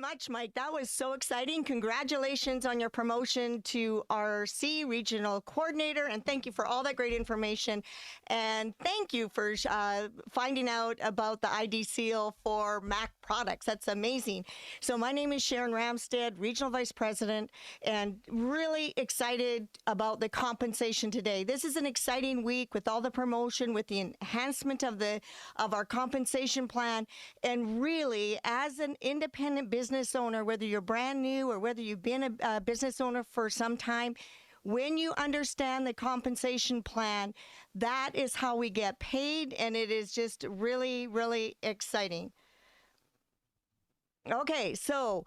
much, Mike. That was so exciting. Congratulations on your promotion to RC Regional Coordinator, and thank you for all that great information. And thank you for finding out about the ID seal for Mac products. That's amazing. So my name is Sharon Ramstad, Regional Vice President, and really excited about the compensation today. This is an exciting week with all the promotion, with the enhancement of our compensation plan, and really, as an independent business owner, whether you're brand new or whether you've been a business owner for some time, when you understand the compensation plan, that is how we get paid, and it is just really, really exciting. Okay, so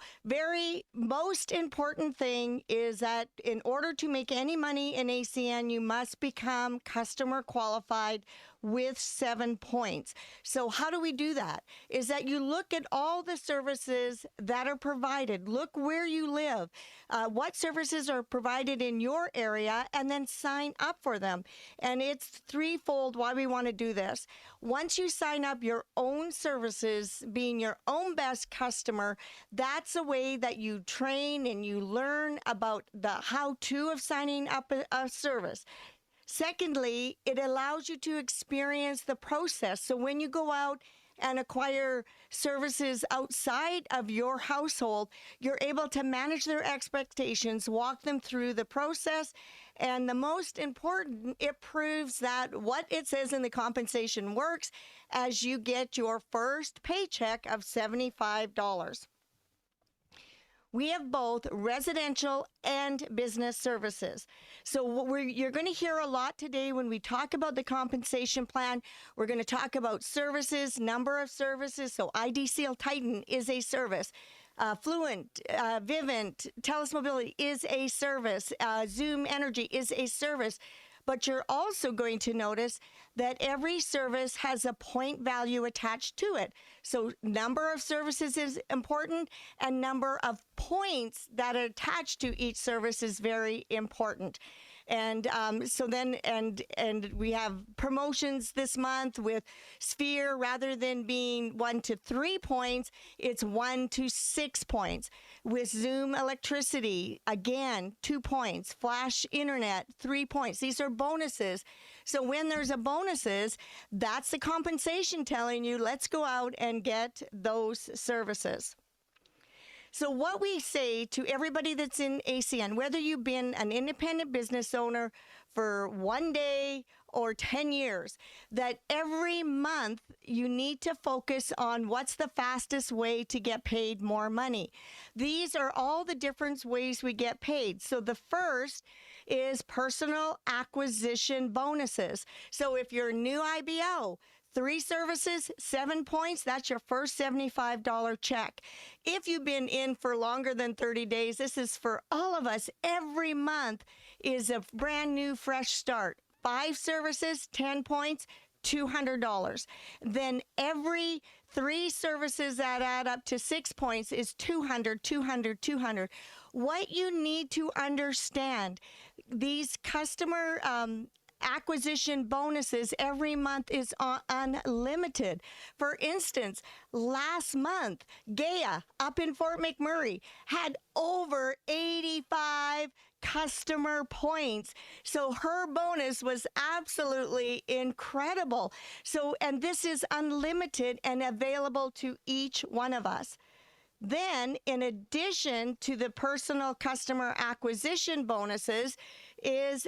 most important thing is that in order to make any money in ACN, you must become customer qualified with 7 points. So how do we do that? Is that you look at all the services that are provided. Look where you live, what services are provided in your area, and then sign up for them. And it's threefold why we want to do this. Once you sign up your own services, being your own best customer, that's a way that you train and you learn about the how-to of signing up a service. Secondly, it allows you to experience the process. So when you go out and acquire services outside of your household, you're able to manage their expectations, walk them through the process, and the most important, it proves that what it says in the compensation works as you get your first paycheck of $75. We have both residential and business services. So you're going to hear a lot today when we talk about the compensation plan. We're going to talk about services, number of services. So ID Seal Titan is a service. Fluent, Vivint, Telus Mobility is a service. Zoom Energy is a service. But you're also going to notice that every service has a point value attached to it. So number of services is important, and number of points that are attached to each service is very important. And we have promotions this month with Sphere. Rather than being 1 to 3 points, it's 1 to 6 points. With Zoom Electricity, again, 2 points. Flash Internet, 3 points. These are bonuses. So when there's a bonuses, that's the compensation telling you, let's go out and get those services. So what we say to everybody that's in ACN, whether you've been an independent business owner for 1 day or 10 years, that every month you need to focus on what's the fastest way to get paid more money. These are all the different ways we get paid. So the first is personal acquisition bonuses. So if you're a new IBO, 3 services, 7 points, that's your first $75 check. If you've been in for longer than 30 days, this is for all of us. Every month is a brand new, fresh start. 5 services, 10 points, $200. Then every 3 services that add up to 6 points is $200, $200, $200. What you need to understand, these customer acquisition bonuses every month is unlimited. For instance, last month, Gaia up in Fort McMurray had over 85 customer points. So her bonus was absolutely incredible. So, and this is unlimited and available to each one of us. Then, in addition to the personal customer acquisition bonuses, is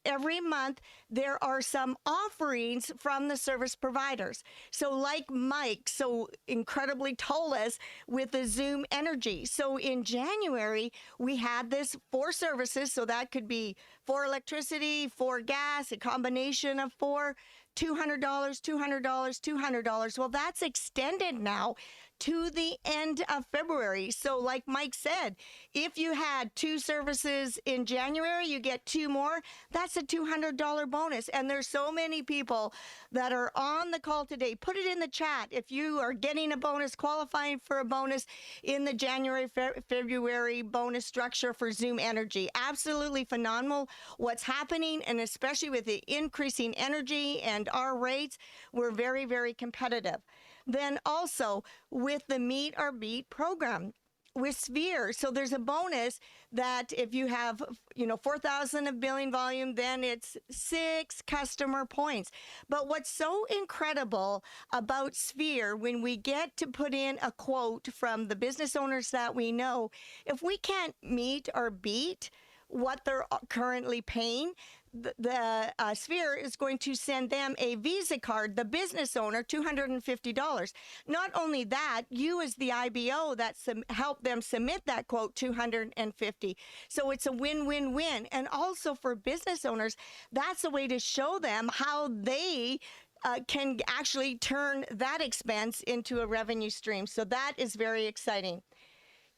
every month there are some offerings from the service providers. So like Mike so incredibly told us with the Zoom Energy. So in January, we had this 4 services. So that could be 4 electricity, 4 gas, a combination of 4, $200, $200, $200. Well, that's extended now to the end of February. So like Mike said, if you had 2 services in January, you get 2 more. That's a $200 bonus. And there's so many people that are on the call today. Put it in the chat if you are getting a bonus, qualifying for a bonus in the January, February bonus structure for Zoom Energy. Absolutely phenomenal what's happening, and especially with the increasing energy and our rates, we're very, very competitive. Then also with the Meet or Beat program with Sphere. So there's a bonus that if you have, 4,000 of billing volume, then it's 6 customer points. But what's so incredible about Sphere, when we get to put in a quote from the business owners that we know, if we can't meet or beat what they're currently paying, the Sphere is going to send them a Visa card, the business owner, $250. Not only that, you as the IBO that help them submit that quote, $250. So it's a win-win-win. And also for business owners, that's a way to show them how they can actually turn that expense into a revenue stream. So that is very exciting.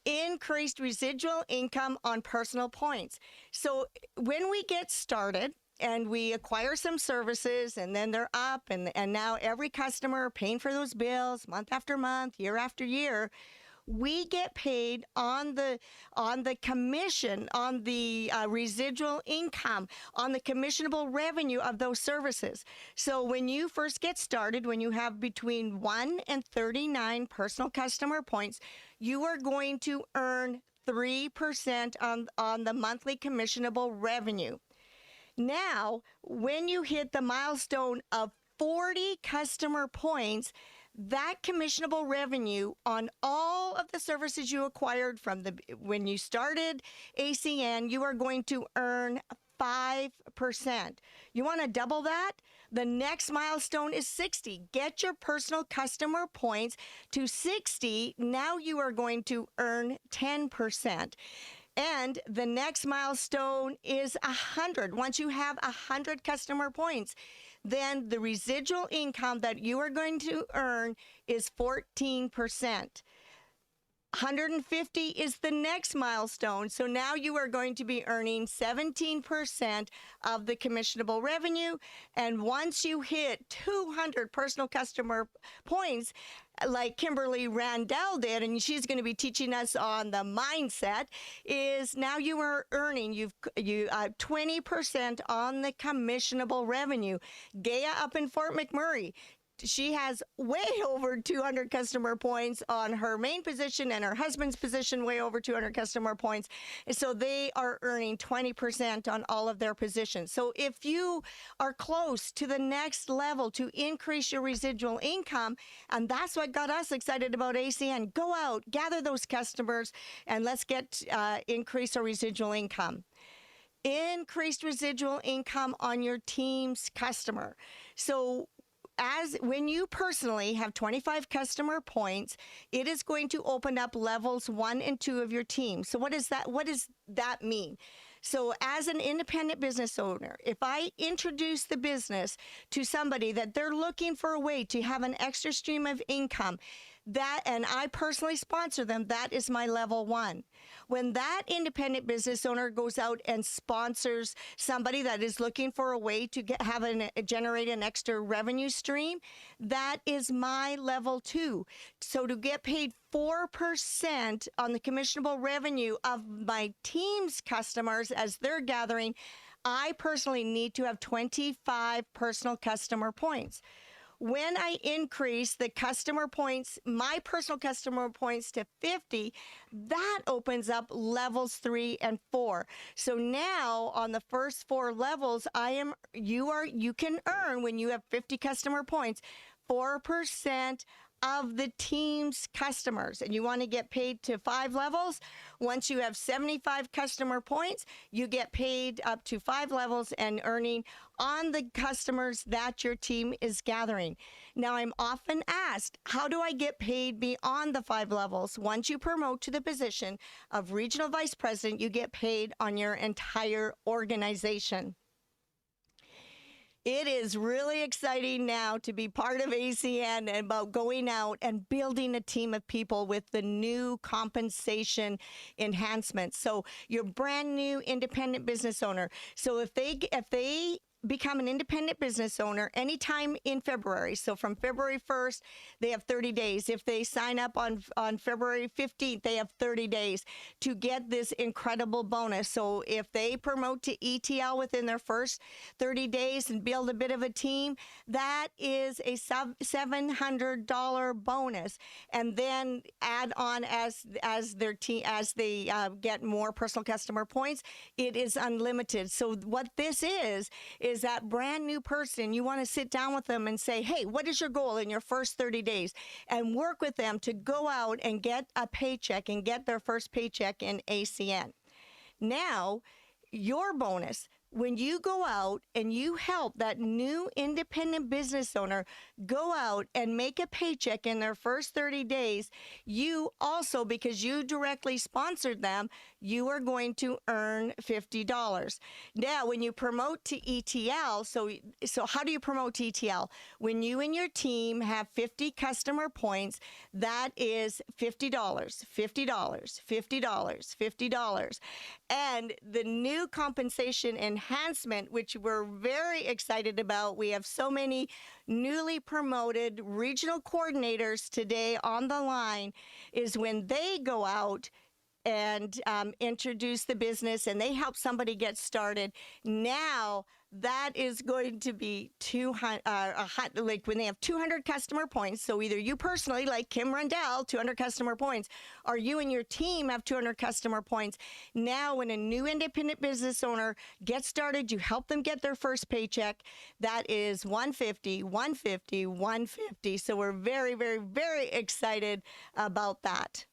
Increased residual income on personal points. So when we get started and we acquire some services and then they're up and now every customer paying for those bills month after month, year after year, we get paid on the commission, on the residual income, on the commissionable revenue of those services. So when you first get started, when you have between 1 and 39 personal customer points, you are going to earn 3% on the monthly commissionable revenue. Now, when you hit the milestone of 40 customer points, that commissionable revenue on all of the services you acquired from when you started ACN, you are going to earn 5%. You want to double that? The next milestone is 60. Get your personal customer points to 60. Now you are going to earn 10%. And the next milestone is 100. Once you have 100 customer points, then the residual income that you are going to earn is 14%. 150 is the next milestone. So now you are going to be earning 17% of the commissionable revenue. And once you hit 200 personal customer points, like Kimberly Randall did, and she's going to be teaching us on the mindset, is now you are earning 20% on the commissionable revenue. Gaia up in Fort McMurray, she has way over 200 customer points on her main position, and her husband's position way over 200 customer points. So they are earning 20% on all of their positions. So if you are close to the next level to increase your residual income, and that's what got us excited about ACN, go out, gather those customers, and let's get increase our residual income. Increased residual income on your team's customer. So when you personally have 25 customer points, it is going to open up levels 1 and 2 of your team. So what does that mean? So as an independent business owner, if I introduce the business to somebody that they're looking for a way to have an extra stream of income, and I personally sponsor them, that is my level 1. When that independent business owner goes out and sponsors somebody that is looking for a way to generate an extra revenue stream, that is my level 2. So to get paid 4% on the commissionable revenue of my team's customers as they're gathering, I personally need to have 25 personal customer points. When I increase the customer points, my personal customer points to 50, that opens up levels 3 and 4. So now on the first 4 levels, you can earn, when you have 50 customer points, 4% of the team's customers. And you want to get paid to 5 levels. Once you have 75 customer points, you get paid up to 5 levels and earning on the customers that your team is gathering. Now, I'm often asked, how do I get paid beyond the 5 levels? Once you promote to the position of regional vice president, you get paid on your entire organization. It is really exciting now to be part of ACN and about going out and building a team of people with the new compensation enhancements. So you're brand new independent business owner. So if they become an independent business owner anytime in February. So from February 1st, they have 30 days. If they sign up on February 15th, they have 30 days to get this incredible bonus. So if they promote to ETL within their first 30 days and build a bit of a team, that is a $700 bonus. And then add on as their team, as they get more personal customer points, it is unlimited. So what this is that brand new person, you want to sit down with them and say, hey, what is your goal in your first 30 days? And work with them to go out and get a paycheck and get their first paycheck in ACN. Now, your bonus, when you go out and you help that new independent business owner go out and make a paycheck in their first 30 days, you also, because you directly sponsored them, you are going to earn $50. Now, when you promote to ETL, so how do you promote to ETL? When you and your team have 50 customer points, that is $50, $50, $50, $50. And the new compensation enhancement, which we're very excited about, we have so many newly promoted regional coordinators today on the line, is when they go out and introduce the business and they help somebody get started. Now that is going to be 200, like when they have 200 customer points. So either you personally, like Kim Rundell, 200 customer points, or you and your team have 200 customer points. Now, when a new independent business owner gets started, you help them get their first paycheck. That is 150, 150, 150. So we're very, very, very excited about that.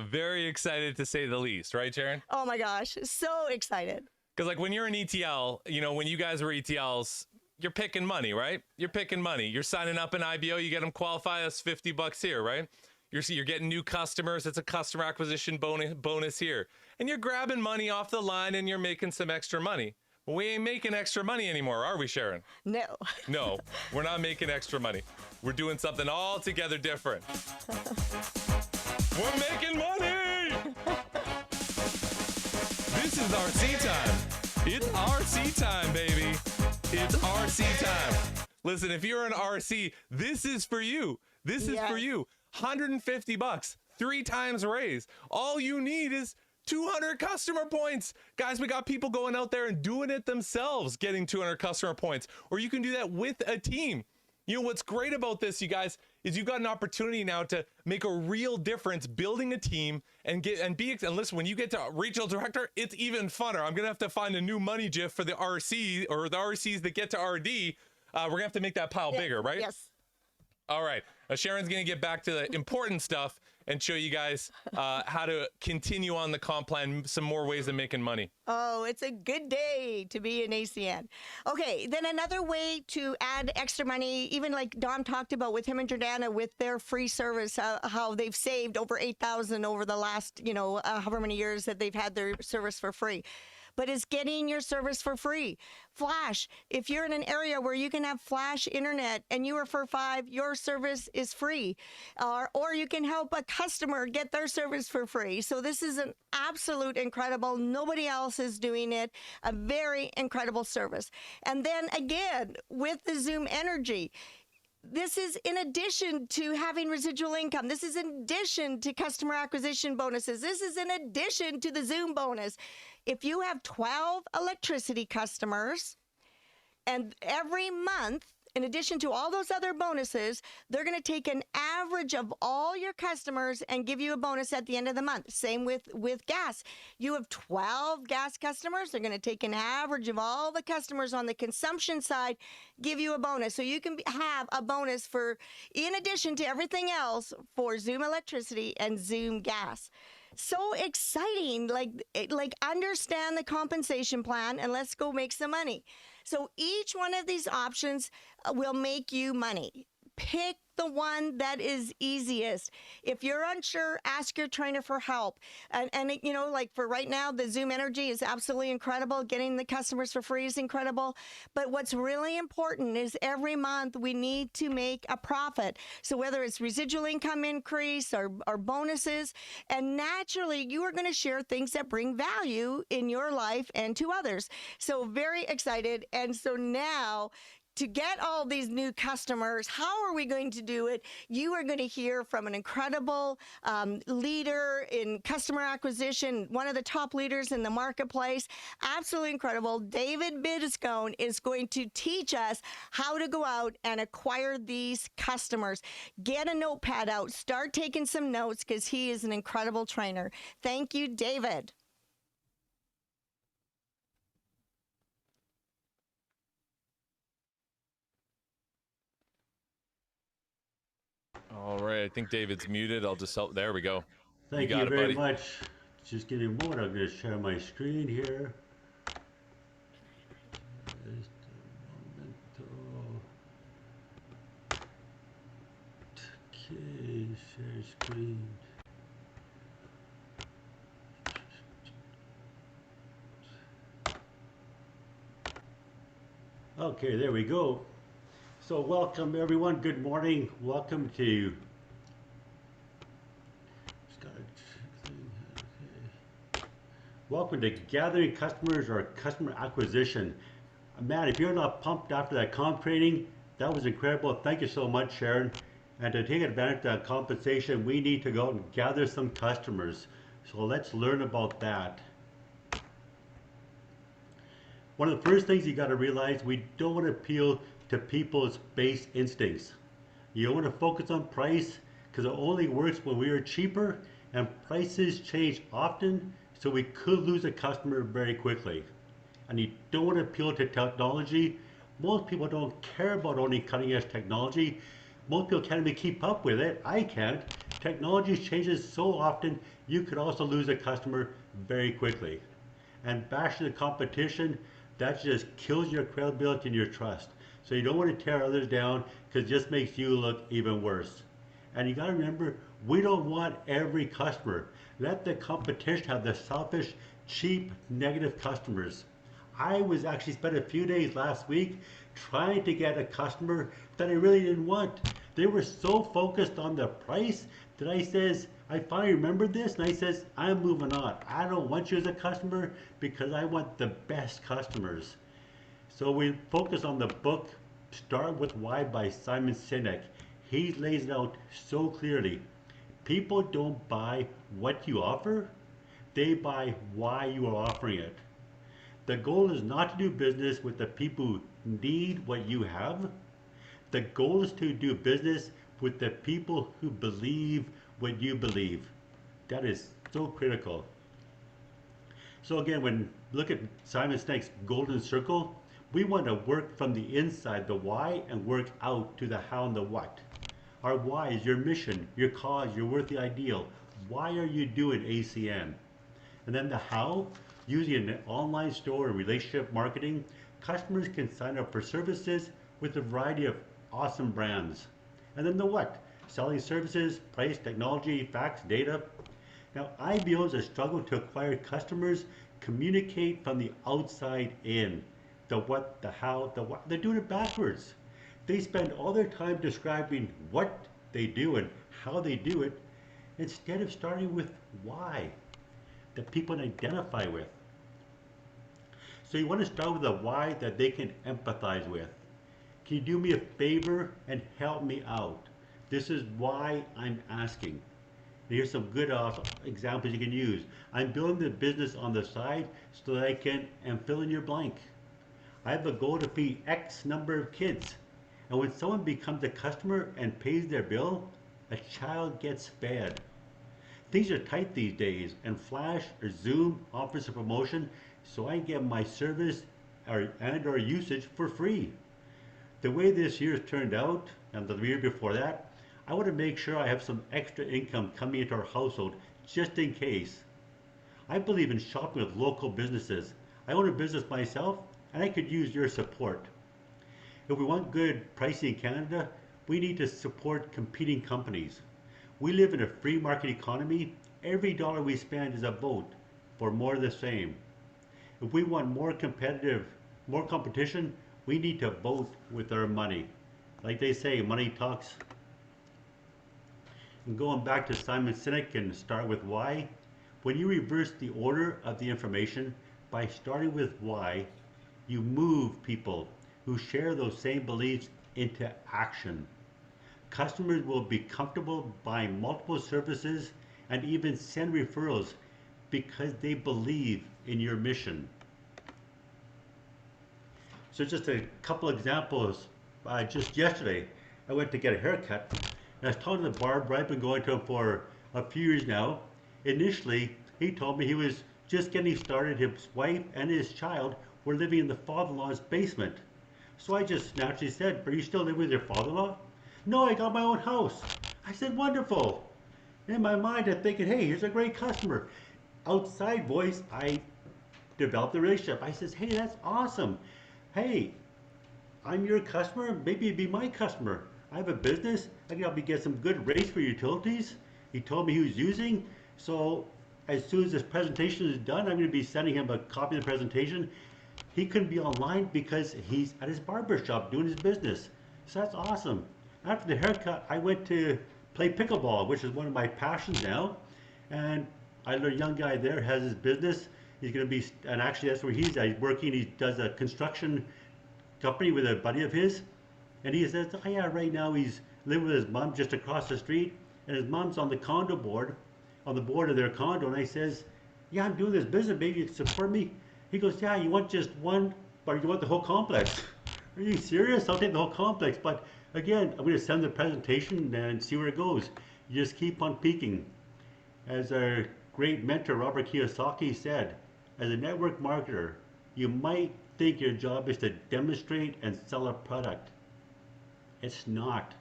Very excited to say the least, right, Sharon? Oh my gosh, so excited. Because like when you're an ETL, you know, when you guys were ETLs, you're picking money, right? You're picking money. You're signing up an IBO, you get them qualified, that's $50 here, right? You're getting new customers. It's a customer acquisition bonus here. And you're grabbing money off the line and you're making some extra money. Well, we ain't making extra money anymore, are we, Sharon? No. No, we're not making extra money. We're doing something altogether different. We're making money! This is RC time. It's RC time, baby. It's RC time. Listen, if you're an RC, this is for you. This is for you. $150, 3 times raise. All you need is 200 customer points. Guys, we got people going out there and doing it themselves, getting 200 customer points. Or you can do that with a team. You know, what's great about this, you guys, is you've got an opportunity now to make a real difference building a team and listen, when you get to regional director, it's even funner. I'm going to have to find a new money GIF for the RC or the RCs that get to RD. We're going to have to make that pile bigger, right? Yes. All right. Sharon's going to get back to the important stuff and show you guys how to continue on the comp plan, some more ways of making money. Oh, it's a good day to be in ACN. Okay, then another way to add extra money, even like Dom talked about with him and Jordana with their free service, how they've saved over $8,000 over the last, however many years that they've had their service for free. But it's getting your service for free. Flash, if you're in an area where you can have Flash internet and you are for $5, your service is free. Or you can help a customer get their service for free. So this is an absolute incredible, nobody else is doing it, a very incredible service. And then again, with the Zoom Energy, this is in addition to having residual income. This is in addition to customer acquisition bonuses. This is in addition to the Zoom bonus. If you have 12 electricity customers, and every month, in addition to all those other bonuses, they're going to take an average of all your customers and give you a bonus at the end of the month. Same with gas. You have 12 gas customers. They're going to take an average of all the customers on the consumption side, give you a bonus. So you can have a bonus for, in addition to everything else, for Zoom electricity and Zoom gas. So exciting, like understand the compensation plan and let's go make some money. So each one of these options will make you money. Pick the one that is easiest. If you're unsure, ask your trainer for help. And you know, like for right now, the Zoom Energy is absolutely incredible. Getting the customers for free is incredible. But what's really important is every month we need to make a profit. So whether it's residual income increase or bonuses, and naturally you are going to share things that bring value in your life and to others. So very excited. And so now, to get all these new customers, how are we going to do it? You are going to hear from an incredible leader in customer acquisition, one of the top leaders in the marketplace. Absolutely incredible. David Bidiscone is going to teach us how to go out and acquire these customers. Get a notepad out. Start taking some notes because he is an incredible trainer. Thank you, David. All right, I think David's muted. I'll just help. There we go. Thank you very much. Just give me a moment. I'm going to share my screen here. Just a momento. Okay, share screen. Okay, there we go. So welcome everyone. Good morning. Welcome to Welcome to gathering customers or customer acquisition. Man, if you're not pumped after that comp training, that was incredible. Thank you so much, Sharon. And to take advantage of that compensation, we need to go out and gather some customers. So let's learn about that. One of the first things you got to realize, we don't want to appeal to people's base instincts. You don't want to focus on price because it only works when we are cheaper, and prices change often, so we could lose a customer very quickly. And you don't want to appeal to technology. Most people don't care about owning cutting edge technology. Most people can't even keep up with it. I can't. Technology changes so often, you could also lose a customer very quickly. And bashing the competition, that just kills your credibility and your trust. So you don't want to tear others down because it just makes you look even worse. And you got to remember, we don't want every customer. Let the competition have the selfish, cheap, negative customers. I was actually spent a few days last week trying to get a customer that I really didn't want. They were so focused on the price that I finally remembered this, and I says, I'm moving on. I don't want you as a customer because I want the best customers. So we focus on the book, Start With Why by Simon Sinek. He lays it out so clearly. People don't buy what you offer, they buy why you are offering it. The goal is not to do business with the people who need what you have. The goal is to do business with the people who believe what you believe. That is so critical. So again, when look at Simon Sinek's golden circle, we want to work from the inside, the why, and work out to the how and the what. Our why is your mission, your cause, your worthy ideal. Why are you doing ACN? And then the how, using an online store and relationship marketing, customers can sign up for services with a variety of awesome brands. And then the what, selling services, price, technology, facts, data. Now, IBOs that struggle to acquire customers communicate from the outside in. The what, the how, the what. They're doing it backwards. They spend all their time describing what they do and how they do it instead of starting with why that people can identify with. So you want to start with a why that they can empathize with. Can you do me a favor and help me out? This is why I'm asking. Here's some good examples you can use. I'm building the business on the side so that I can, and fill in your blank. I have a goal to feed X number of kids. And when someone becomes a customer and pays their bill, a child gets fed. Things are tight these days, and Flash or Zoom offers a promotion so I get my service or usage for free. The way this year has turned out, and the year before that, I want to make sure I have some extra income coming into our household just in case. I believe in shopping with local businesses. I own a business myself, and I could use your support. If we want good pricing in Canada, We need to support competing companies. We live in a free market economy. Every dollar we spend is a vote for more of the same. If we want more competition, we need to vote with our money. Like they say, money talks. And going back to Simon Sinek and start with why, when you reverse the order of the information by starting with why, you move people who share those same beliefs into action. Customers will be comfortable buying multiple services and even send referrals because they believe in your mission. So just a couple examples. Just yesterday, I went to get a haircut, and I was talking to the barber. I've been going to him for a few years now. Initially, he told me he was just getting started. His wife and his child were living in the father-in-law's basement. So I just naturally said, "Are you still living with your father-in-law?" "No, I got my own house." I said, "Wonderful." In my mind, I'm thinking, hey, here's a great customer. Outside voice, I developed a relationship. I says, hey, that's awesome. Hey, I'm your customer. Maybe you'd be my customer. I have a business. I can help you get some good rates for utilities. He told me he was using. So as soon as this presentation is done, I'm going to be sending him a copy of the presentation. He couldn't be online because he's at his barber shop doing his business. So that's awesome. After the haircut, I went to play pickleball, which is one of my passions now. And I learned a young guy there has his business. He's going to be, and actually that's where he's at. He's working, he does a construction company with a buddy of his. And he says, oh yeah, right now he's living with his mom just across the street. And his mom's on the condo board, on the board of their condo. And I says, yeah, I'm doing this business, maybe you can support me. He goes, yeah, you want just one, or you want the whole complex? Are you serious? I'll take the whole complex. But again, I'm going to send the presentation and see where it goes. You just keep on peaking. As our great mentor, Robert Kiyosaki, said, as a network marketer, you might think your job is to demonstrate and sell a product. It's not.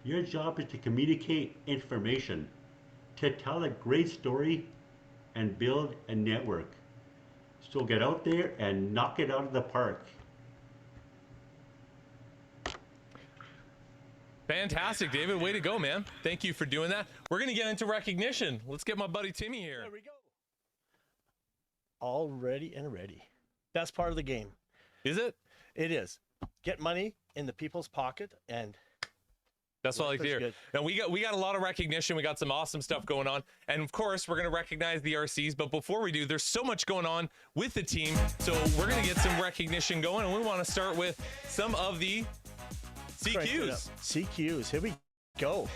Your job is to communicate information, to tell a great story, and build a network. So get out there and knock it out of the park. Fantastic, David. Way to go, man. Thank you for doing that. We're going to get into recognition. Let's get my buddy Timmy here. There we go. All ready and ready. That's part of the game. Is it? It is. Get money in the people's pocket, and that's what I like to hear. Good. And we got a lot of recognition. We got some awesome stuff going on. And of course, we're going to recognize the RCs. But before we do, there's so much going on with the team. So we're going to get some recognition going. And we want to start with some of the CQs. CQs. Here we go.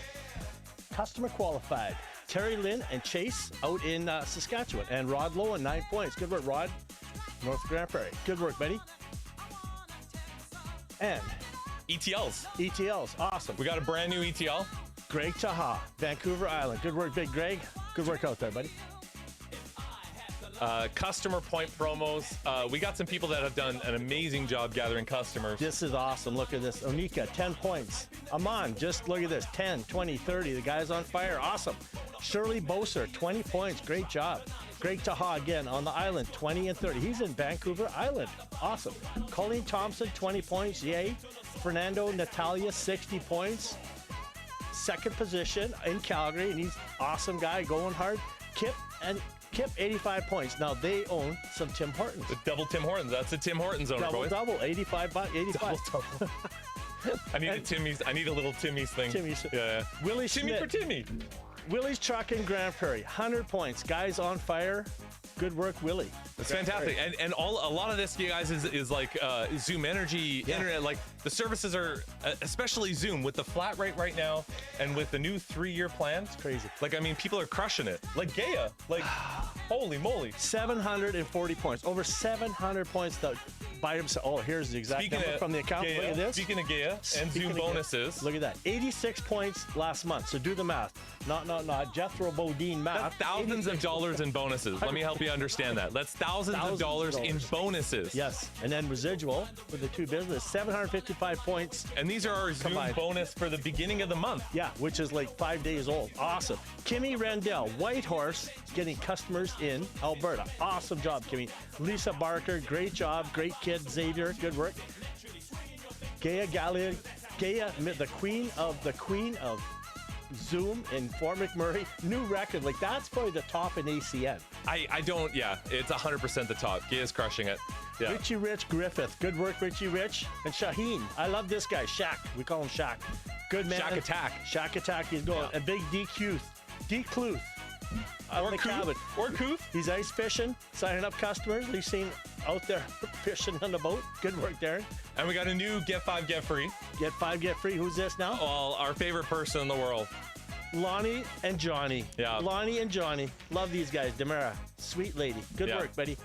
Customer qualified. Terry Lynn and Chase out in Saskatchewan. And Rod Lowe 9 points. Good work, Rod. North Grand Prairie. Good work, buddy. And ETLs. Awesome. We got a brand new ETL. Greg Taha, Vancouver Island. Good work, Big Greg. Good work out there, buddy. Customer point promos. We got some people that have done an amazing job gathering customers. This is awesome. Look at this. Onika, 10 points. Aman, just look at this. 10, 20, 30. The guy's on fire. Awesome. Shirley Boser, 20 points. Great job. Greg Taha again on the island, 20 and 30. He's in Vancouver Island. Awesome. Colleen Thompson, 20 points. Yay. Fernando Natalia, 60 points. Second position in Calgary, and he's awesome guy, going hard. Kip, 85 points. Now they own some Tim Hortons. The double Tim Hortons. That's a Tim Hortons owner, boys. Double, 85 bucks, 85. Double. I need a little Timmy's thing. Timmy's. Yeah. Willie Timmy Schmidt. for Timmy. Willie's Truck in Grand Prairie, 100 points. Guys on fire. Good work, Willie. It's fantastic. And a lot of this, you guys, is like Zoom Energy, internet. Like the services are, especially Zoom, with the flat rate right now and with the new 3-year plan. It's crazy. Like, I mean, people are crushing it. Like Gaia. Like, holy moly. 740 points. Over 700 points by himself. Oh, here's the exact number from the account. Gaia, look at this. Speaking of Gaia and Zoom bonuses. Look at that. 86 points last month. So do the math. Not Jethro Bodine math. That's thousands of dollars in bonuses. Let me help you understand that. That's thousands of dollars in bonuses. Yes. And then residual for the two business, 755 points. And these are our Zoom bonus for the beginning of the month. Yeah, which is like 5 days old. Awesome. Kimmy Rendell, Whitehorse, getting customers in Alberta. Awesome job, Kimmy. Lisa Barker, great job. Great kid. Xavier, good work. Gaia the queen of Zoom in Fort McMurray, new record. Like, that's probably the top in ACN. I don't, yeah, it's 100% the top. Gia's crushing it. Yeah. Richie Rich Griffith. Good work, Richie Rich. And Shaheen. I love this guy. Shaq. We call him Shaq. Good man. Shaq Attack. Shaq Attack. He's going. Yeah. A big D Cluth. Or Kuth. He's ice fishing, signing up customers. We've seen out there fishing on the boat. Good work, Darren. And we got a new Get 5, Get Free. Get 5, get free. Who's this now? Well, our favorite person in the world. Lonnie and Johnny. Yeah. Lonnie and Johnny. Love these guys. Demara, sweet lady. Good Yeah. work, buddy.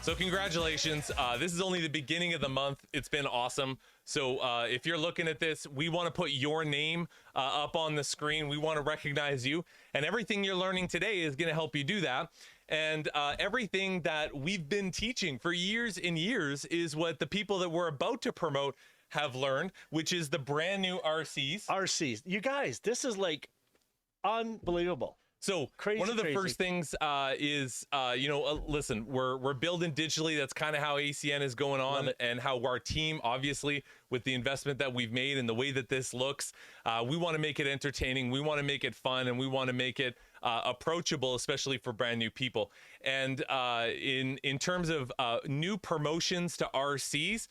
So congratulations. This is only the beginning of the month. It's been awesome. So if you're looking at this, we want to put your name up on the screen. We want to recognize you. And everything you're learning today is going to help you do that. And everything that we've been teaching for years and years is what the people that we're about to promote have learned, which is the brand new RCs. RCs. You guys, this is like unbelievable. So Crazy, one of the crazy. first things is, listen, we're building digitally. That's kind of how ACN is going on, and how our team, obviously, with the investment that we've made and the way that this looks, we want to make it entertaining. We want to make it fun, and we want to make it approachable, especially for brand new people. And in terms of new promotions to RCs,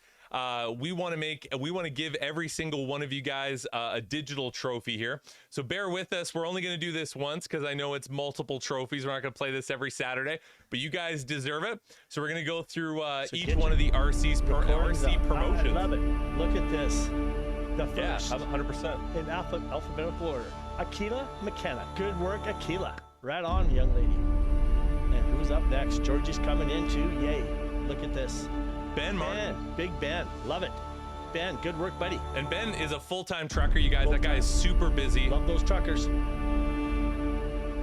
we want to give every single one of you guys a digital trophy here. So bear with us. We're only going to do this once because I know it's multiple trophies. We're not going to play this every Saturday, but you guys deserve it. So we're going to go through each one of the RC promotions. I love it. Look at this. The first. Yeah, 100%. In alphabetical order. Akila McKenna. Good work, Akila. Right on, young lady. And who's up next? Georgie's coming in too. Yay. Look at this. Ben Martin. Big Ben. Love it. Ben, good work, buddy. And Ben is a full-time trucker, you guys. That guy is super busy. Love those truckers.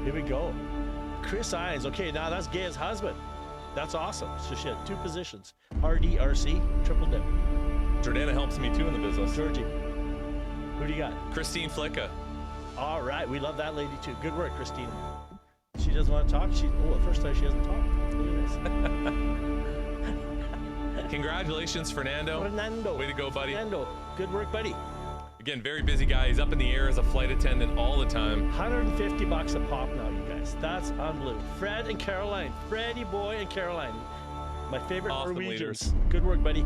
Here we go. Chris Ines. Okay, now that's Gaya's husband. That's awesome. So she had 2 positions. RD, RC, triple dip. Jordana helps me too in the business. Georgie. Who do you got? Christine Flicka. All right. We love that lady too. Good work, Christine. She doesn't want to talk. The first time she hasn't talked. Look at this. Congratulations, Fernando. Way to go, buddy. Fernando. Good work, buddy. Again, very busy guy. He's up in the air as a flight attendant all the time. $150 a pop now, you guys. That's unbelievable. Fred and Caroline. Freddie boy and Caroline. My favorite Awesome Norwegians. leaders. Good work, buddy.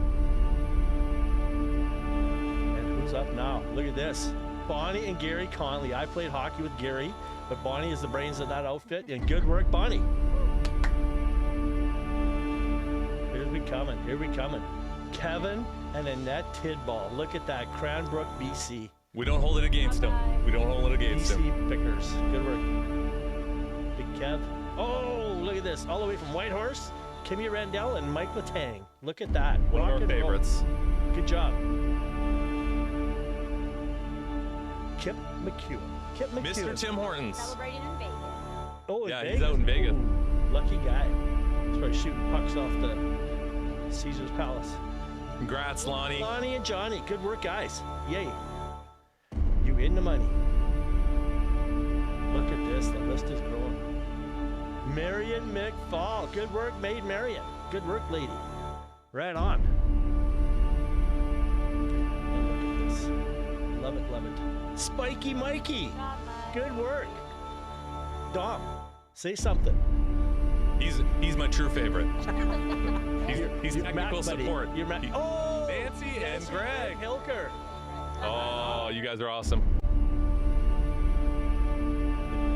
And who's up now? Look at this. Bonnie and Gary Conley. I played hockey with Gary, but Bonnie is the brains of that outfit. And good work, Bonnie. Here we coming. Kevin and Annette Tidball. Look at that. Cranbrook, BC. We don't hold it against him. We don't hold it against him. BC Pickers. Good work. Big Kev. Oh, look at this. All the way from Whitehorse, Kimmy Randell and Mike Latang. Look at that. One Rock of our and roll. favorites. Good job. Kip McEwen. Mr. Tim Hortons. Celebrating in Vegas. Oh, Yeah, Vegas. he's out in Vegas. Ooh, lucky guy. He's probably shooting pucks off the Caesar's Palace. Congrats, Lonnie. Lonnie and Johnny. Good work, guys. Yay. You in the money. Look at this. The list is growing. Marion McFall. Good work, Maid Marion. Good work, lady. Right on. And look at this. Love it, love it. Spiky Mikey. Good work. Dom, say something. He's my true favorite. He's You're technical Matt, buddy. support. You're Matt. He- Oh, Nancy and Greg. Hilker. Oh, you guys are awesome.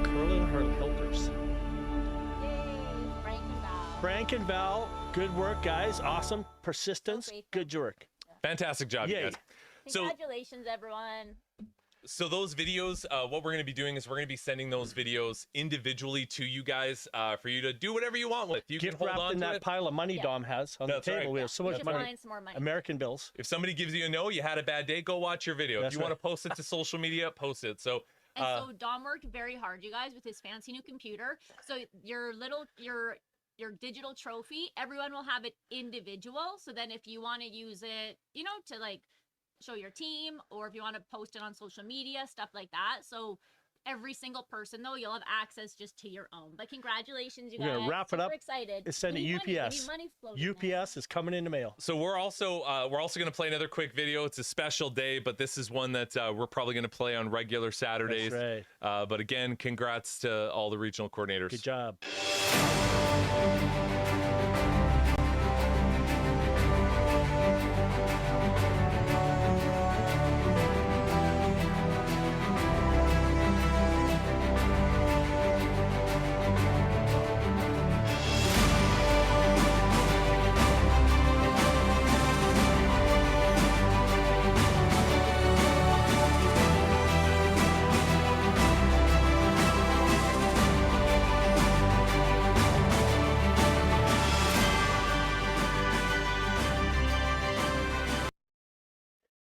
Curling her Hilkers. Yay, Frank and Val. Frank and Val, good work, guys. Awesome. Persistence. So grateful. Good work. Fantastic job, you Yay. guys. So, Congratulations, everyone. so those videos, what we're going to be doing is we're going to be sending those videos individually to you guys for you to do whatever you want with. You Get can hold wrapped on in to that it. pile of money Yeah. Dom has on That's the table. right. We have so We much should money. find some more money. American bills. If somebody gives you a no, you had a bad day, go watch your video. That's if you want right. to post it to social media, post it. So, And so Dom worked very hard, you guys, with his fancy new computer. So your digital trophy, everyone will have it individual. So then if you want to use it, to like show your team, or if you want to post it on social media, stuff like that. So every single person, though. You'll have access just to your own. But congratulations, you We're guys. gonna wrap it Super up. excited. It's sent We to need money. We UPS. need money floating in. UPS is coming in the mail. So we're also going to play another quick video. It's a special day, but this is one that we're probably going to play on regular Saturdays. That's right. But again, congrats to all the regional coordinators. Good job.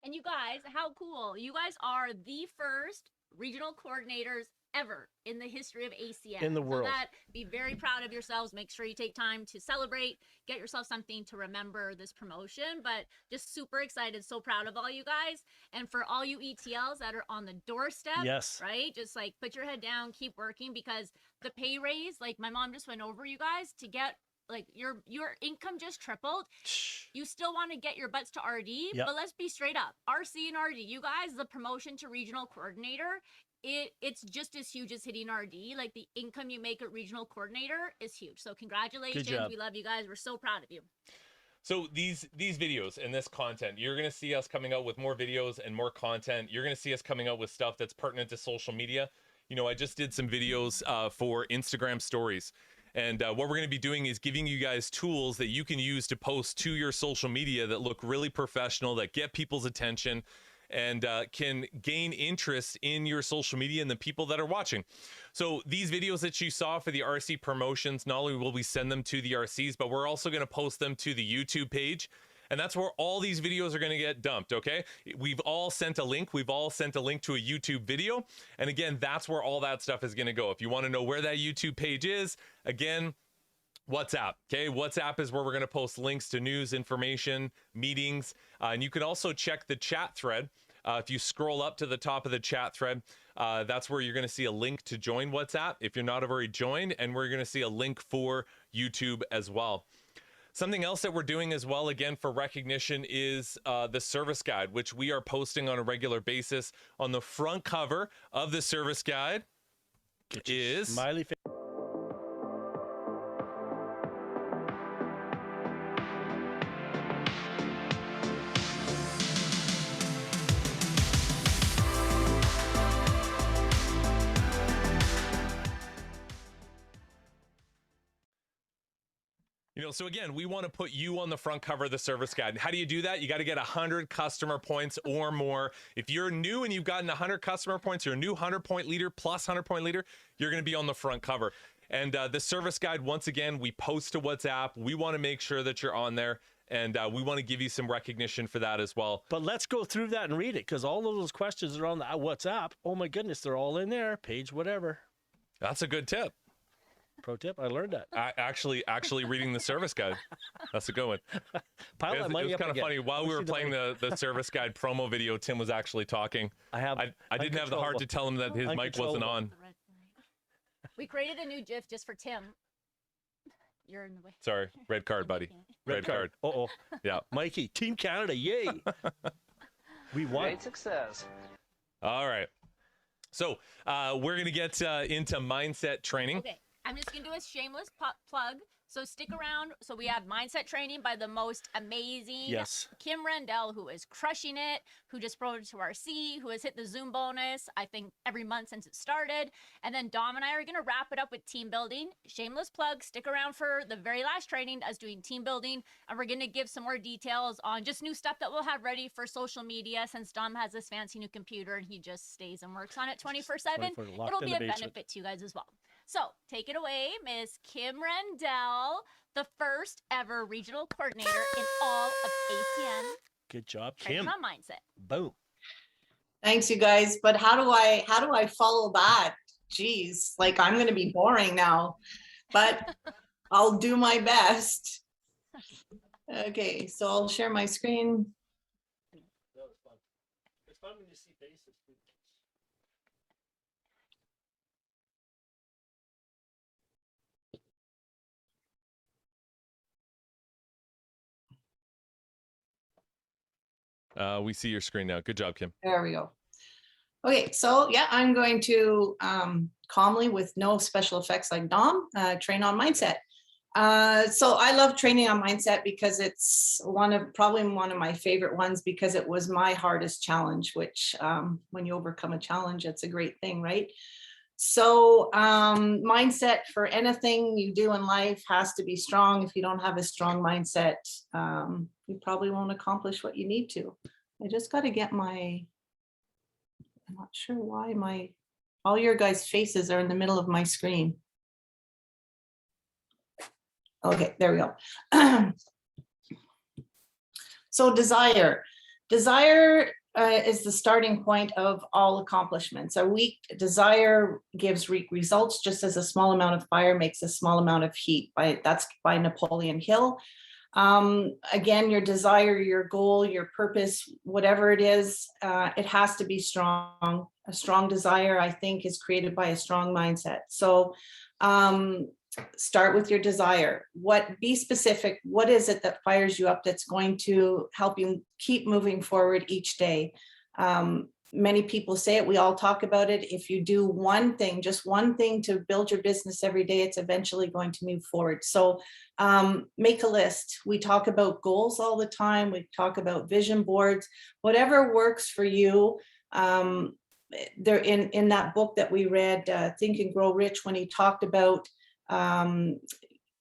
And you guys, how cool. You guys are the first regional coordinators ever in the history of ACN. In the world. So that, be very proud of yourselves. Make sure you take time to celebrate, get yourself something to remember this promotion. But just super excited, so proud of all you guys. And for all you ETLs that are on the doorstep, Yes. right? Just like put your head down, keep working, because the pay raise, like my mom just went over, you guys, to get like your income just tripled. You still want to get your butts to RD, Yep. but let's be straight up. RC and RD, you guys, the promotion to regional coordinator, it's just as huge as hitting RD. Like the income you make at regional coordinator is huge. So congratulations. job. We love you guys. We're so proud of you. So these videos and this content, you're going to see us coming out with more videos and more content. You're going to see us coming out with stuff that's pertinent to social media. You know, I just did some videos for Instagram stories. And what we're going to be doing is giving you guys tools that you can use to post to your social media that look really professional, that get people's attention, and can gain interest in your social media and the people that are watching. So these videos that you saw for the RC promotions, not only will we send them to the RCs, but we're also going to post them to the YouTube page. And that's where all these videos are going to get dumped, okay? We've all sent a link. We've all sent a link to a YouTube video. And again, that's where all that stuff is going to go. If you want to know where that YouTube page is, again, WhatsApp, okay? WhatsApp is where we're going to post links to news, information, meetings. And you can also check the chat thread. If you scroll up to the top of the chat thread, that's where you're going to see a link to join WhatsApp if you're not already joined. And we're going to see a link for YouTube as well. Something else that we're doing as well, again, for recognition is the service guide, which we are posting on a regular basis. On the front cover of the service guide is... Smiley face. You know, so again, we want to put you on the front cover of the service guide. How do you do that? You got to get 100 customer points or more. If you're new and you've gotten 100 customer points, you're a new 100-point leader plus 100-point leader, you're going to be on the front cover. And the service guide, once again, we post to WhatsApp. We want to make sure that you're on there, and we want to give you some recognition for that as well. But let's go through that and read it, because all of those questions are on the WhatsApp. Oh my goodness, they're all in there. Page whatever. That's a good tip. Pro tip, I learned that. Actually reading the service guide. That's a good one. Pile It that was money up kind of again. funny. While we were playing the service guide promo video, Tim was actually talking. I didn't have the heart to tell him that his mic wasn't on. We created a new GIF just for Tim. You're in the way. Sorry, red card, buddy. Red card. Uh-oh. Yeah. Mikey, Team Canada, yay. We won. Great success. All right. So we're going to get into mindset training. Okay. I'm just going to do a shameless plug. So stick around. So we have mindset training by the most amazing Kim Randell, who is crushing it, who just promoted to RC, who has hit the Zoom bonus, I think, every month since it started. And then Dom and I are going to wrap it up with team building. Shameless plug. Stick around for the very last training as doing team building. And we're going to give some more details on just new stuff that we'll have ready for social media, since Dom has this fancy new computer and he just stays and works on it 24/7. It'll be a benefit to you guys as well. So take it away, Miss Kim Randell, the first ever regional coordinator in all of ACN. Good job, Kim. On mindset. Boom. Thanks, you guys. But how do I follow that? Geez, like I'm going to be boring now, but I'll do my best. Okay, so I'll share my screen. That was fun. It's fun when you see faces. We see your screen now. Good job, Kim. There we go. Okay, so yeah, I'm going to calmly, with no special effects like Dom, train on mindset. So I love training on mindset because it's probably one of my favorite ones, because it was my hardest challenge, which when you overcome a challenge, it's a great thing, right? So mindset for anything you do in life has to be strong. If you don't have a strong mindset, you probably won't accomplish what you need to. I just got to get I'm not sure why all your guys' faces are in the middle of my screen. Okay, there we go. So desire is the starting point of all accomplishments. A weak desire gives weak results, just as a small amount of fire makes a small amount of heat. That's by Napoleon Hill. Again, your desire, your goal, your purpose, whatever it is, it has to be strong. A strong desire, I think, is created by a strong mindset. So start with your desire. Be specific. What is it that fires you up that's going to help you keep moving forward each day? Many people say it, we all talk about it. If you do one thing, just one thing to build your business every day, it's eventually going to move forward. So make a list. We talk about goals all the time. We talk about vision boards, whatever works for you. There in that book that we read, Think and Grow Rich, when he talked about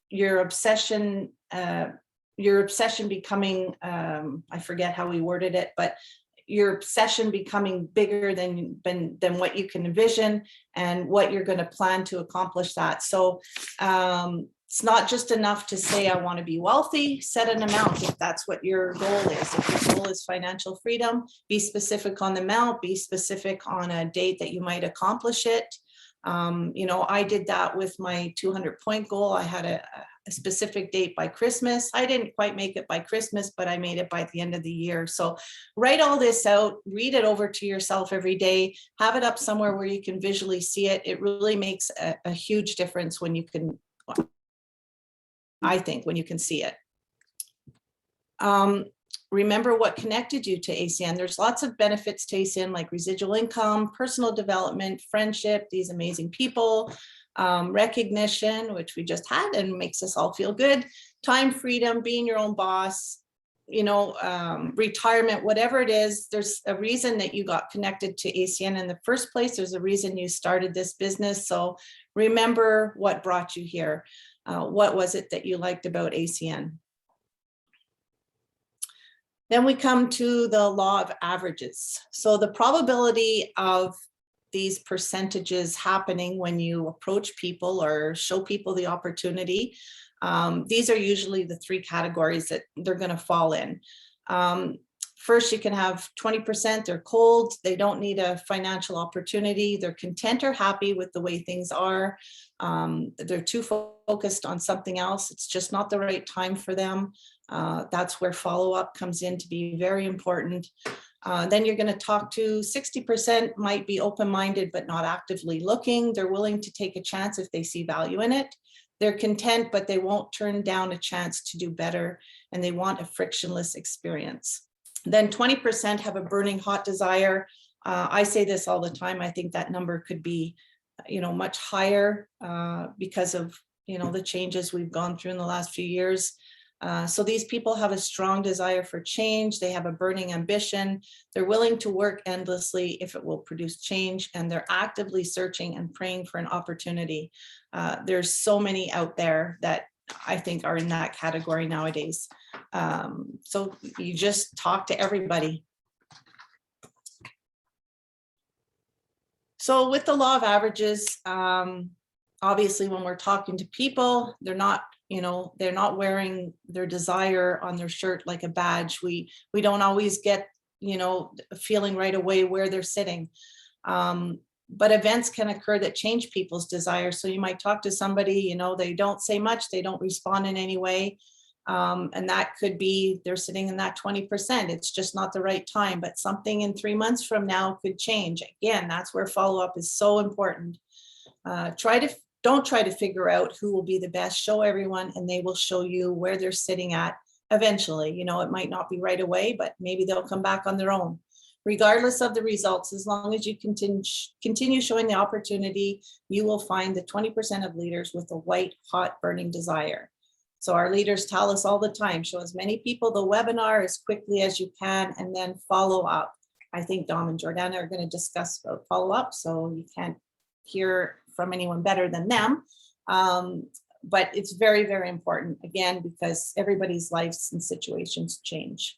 your obsession becoming, I forget how he worded it, but your obsession becoming bigger than what you can envision and what you're going to plan to accomplish that. So it's not just enough to say, I want to be wealthy. Set an amount if that's what your goal is. If your goal is financial freedom, be specific on the amount, be specific on a date that you might accomplish it. I did that with my 200-point goal. I had a specific date by Christmas. I didn't quite make it by Christmas, but I made it by the end of the year. So write all this out, read it over to yourself every day, have it up somewhere where you can visually see it. It really makes a huge difference when you can, I think, when you can see it. Remember what connected you to ACN. There's lots of benefits to ACN, like residual income, personal development, friendship, these amazing people, recognition, which we just had and makes us all feel good, time freedom, being your own boss, retirement, whatever it is. There's a reason that you got connected to ACN in the first place. There's a reason you started this business. So remember what brought you here. What was it that you liked about ACN? Then we come to the law of averages. So the probability of these percentages happening when you approach people or show people the opportunity, these are usually the three categories that they're going to fall in. First, you can have 20%, they're cold, they don't need a financial opportunity, they're content or happy with the way things are. They're too focused on something else, it's just not the right time for them. That's where follow-up comes in to be very important. Then you're going to talk to 60% might be open-minded but not actively looking. They're willing to take a chance if they see value in it. They're content, but they won't turn down a chance to do better, and they want a frictionless experience. Then 20% have a burning hot desire. I say this all the time. I think that number could be, much higher because of, the changes we've gone through in the last few years. So these people have a strong desire for change. They have a burning ambition. They're willing to work endlessly if it will produce change, and they're actively searching and praying for an opportunity. There's so many out there that I think are in that category nowadays. So you just talk to everybody. So with the law of averages, obviously when we're talking to people, they're not wearing their desire on their shirt like a badge. We don't always get, a feeling right away where they're sitting. But events can occur that change people's desire. So you might talk to somebody, they don't say much, they don't respond in any way. And that could be they're sitting in that 20%. It's just not the right time, but something in 3 months from now could change. Again, that's where follow-up is so important. Don't try to figure out who will be the best. Show everyone, and they will show you where they're sitting at eventually. You know, it might not be right away, but maybe they'll come back on their own. Regardless of the results, as long as you continue showing the opportunity, you will find the 20% of leaders with a white hot burning desire. So our leaders tell us all the time, show as many people the webinar as quickly as you can, and then follow up. I think Dom and Jordana are going to discuss about follow up, so you can't hear from anyone better than them. But it's very, very important, again, because everybody's lives and situations change.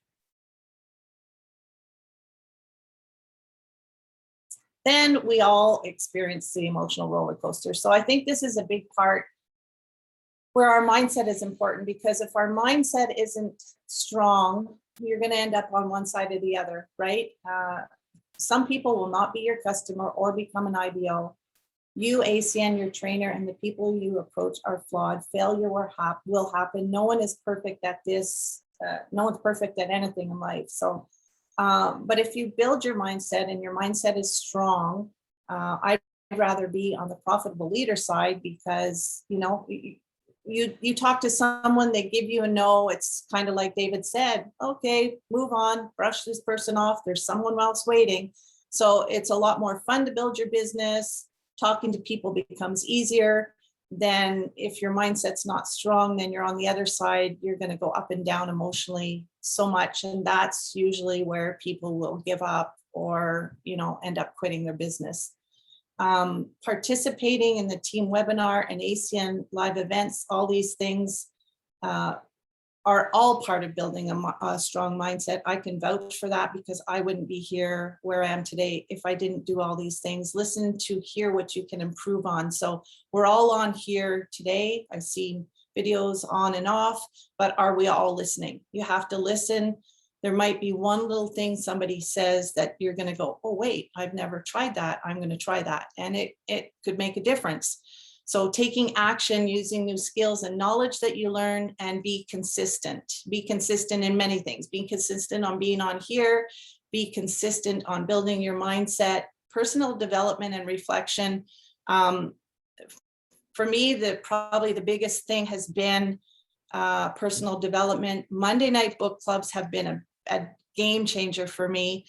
Then we all experience the emotional roller coaster. So I think this is a big part where our mindset is important, because if our mindset isn't strong, you're going to end up on one side or the other, right? Some people will not be your customer or become an IBO. You, ACN, your trainer, and the people you approach are flawed. Failure will happen. No one is perfect at this. No one's perfect at anything in life. So, but if you build your mindset and your mindset is strong, I'd rather be on the profitable leader side, because, you know, you talk to someone, they give you a no. It's kind of like David said, okay, move on, brush this person off. There's someone else waiting. So it's a lot more fun to build your business. Talking to people becomes easier than if your mindset's not strong, then you're on the other side, you're going to go up and down emotionally so much. And that's usually where people will give up or, you know, end up quitting their business. Participating in the team webinar and ACN live events, all these things are all part of building a strong mindset. I can vouch for that, because I wouldn't be here where I am today if I didn't do all these things. Listen to hear what you can improve on. So we're all on here today. I see videos on and off, but are we all listening? You have to listen. There might be one little thing somebody says that you're going to go, oh, wait, I've never tried that. I'm going to try that. And it could make a difference. So taking action, using new skills and knowledge that you learn, and be consistent. Be consistent in many things. Be consistent on being on here. Be consistent on building your mindset, personal development and reflection. For me, probably the biggest thing has been personal development. Monday night book clubs have been a game changer for me.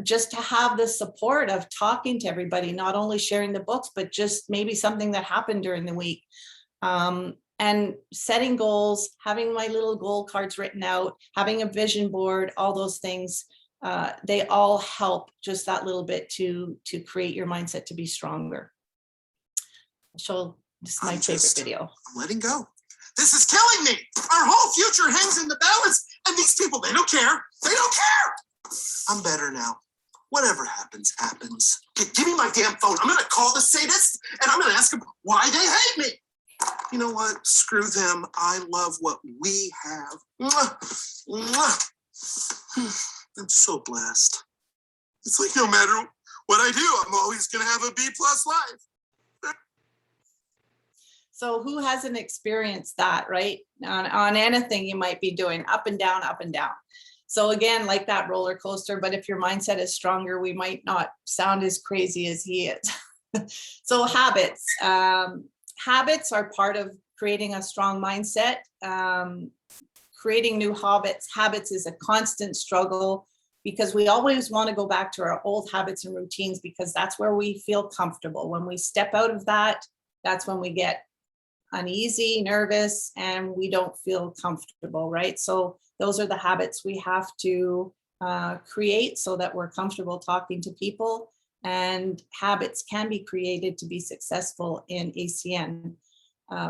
Just to have the support of talking to everybody, not only sharing the books, but just maybe something that happened during the week. And setting goals, having my little goal cards written out, having a vision board, all those things, they all help just that little bit to create your mindset to be stronger. So this is my favorite video. I'm letting go. This is killing me. Our whole future hangs in the balance. And these people, they don't care. They don't care. I'm better now. Whatever happens, happens. Okay, give me my damn phone. I'm going to call the sadist and I'm going to ask them why they hate me. You know what? Screw them. I love what we have. Mwah. Mwah. I'm so blessed. It's like no matter what I do, I'm always going to have a B+ life. So who hasn't experienced that, right? On anything you might be doing, up and down, up and down. So again, like that roller coaster, but if your mindset is stronger, we might not sound as crazy as he is. So habits. Habits are part of creating a strong mindset. Creating new habits is a constant struggle, because we always want to go back to our old habits and routines, because that's where we feel comfortable. When we step out of that, that's when we get uneasy, nervous, and we don't feel comfortable, right? So those are the habits we have to create so that we're comfortable talking to people. And habits can be created to be successful in ACN.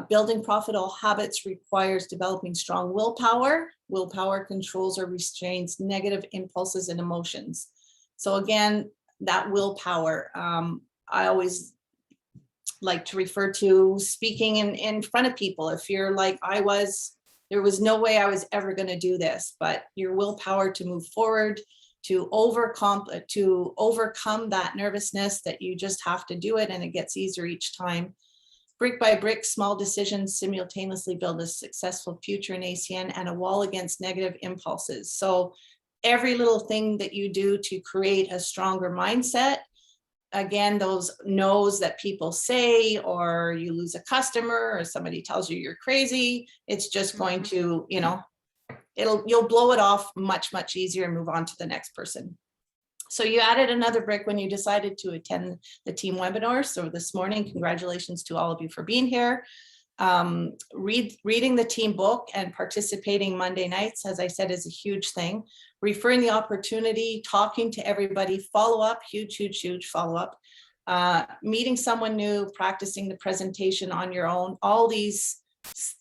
Building profitable habits requires developing strong willpower. Willpower controls or restrains negative impulses and emotions. So again, that willpower, I always like to refer to speaking in front of people. If you're like I was, there was no way I was ever going to do this, but your willpower to move forward, to overcome that nervousness, that you just have to do it, and it gets easier each time. Brick by brick, small decisions simultaneously build a successful future in ACN and a wall against negative impulses. So every little thing that you do to create a stronger mindset, again, those no's that people say, or you lose a customer, or somebody tells you you're crazy, it's just going to, you'll blow it off much easier and move on to the next person. So you added another brick when you decided to attend the team webinar. So this morning, congratulations to all of you for being here. Reading the team book and participating Monday nights, as I said, is a huge thing. Referring the opportunity, talking to everybody, follow up, huge follow up. Meeting someone new, practicing the presentation on your own, all these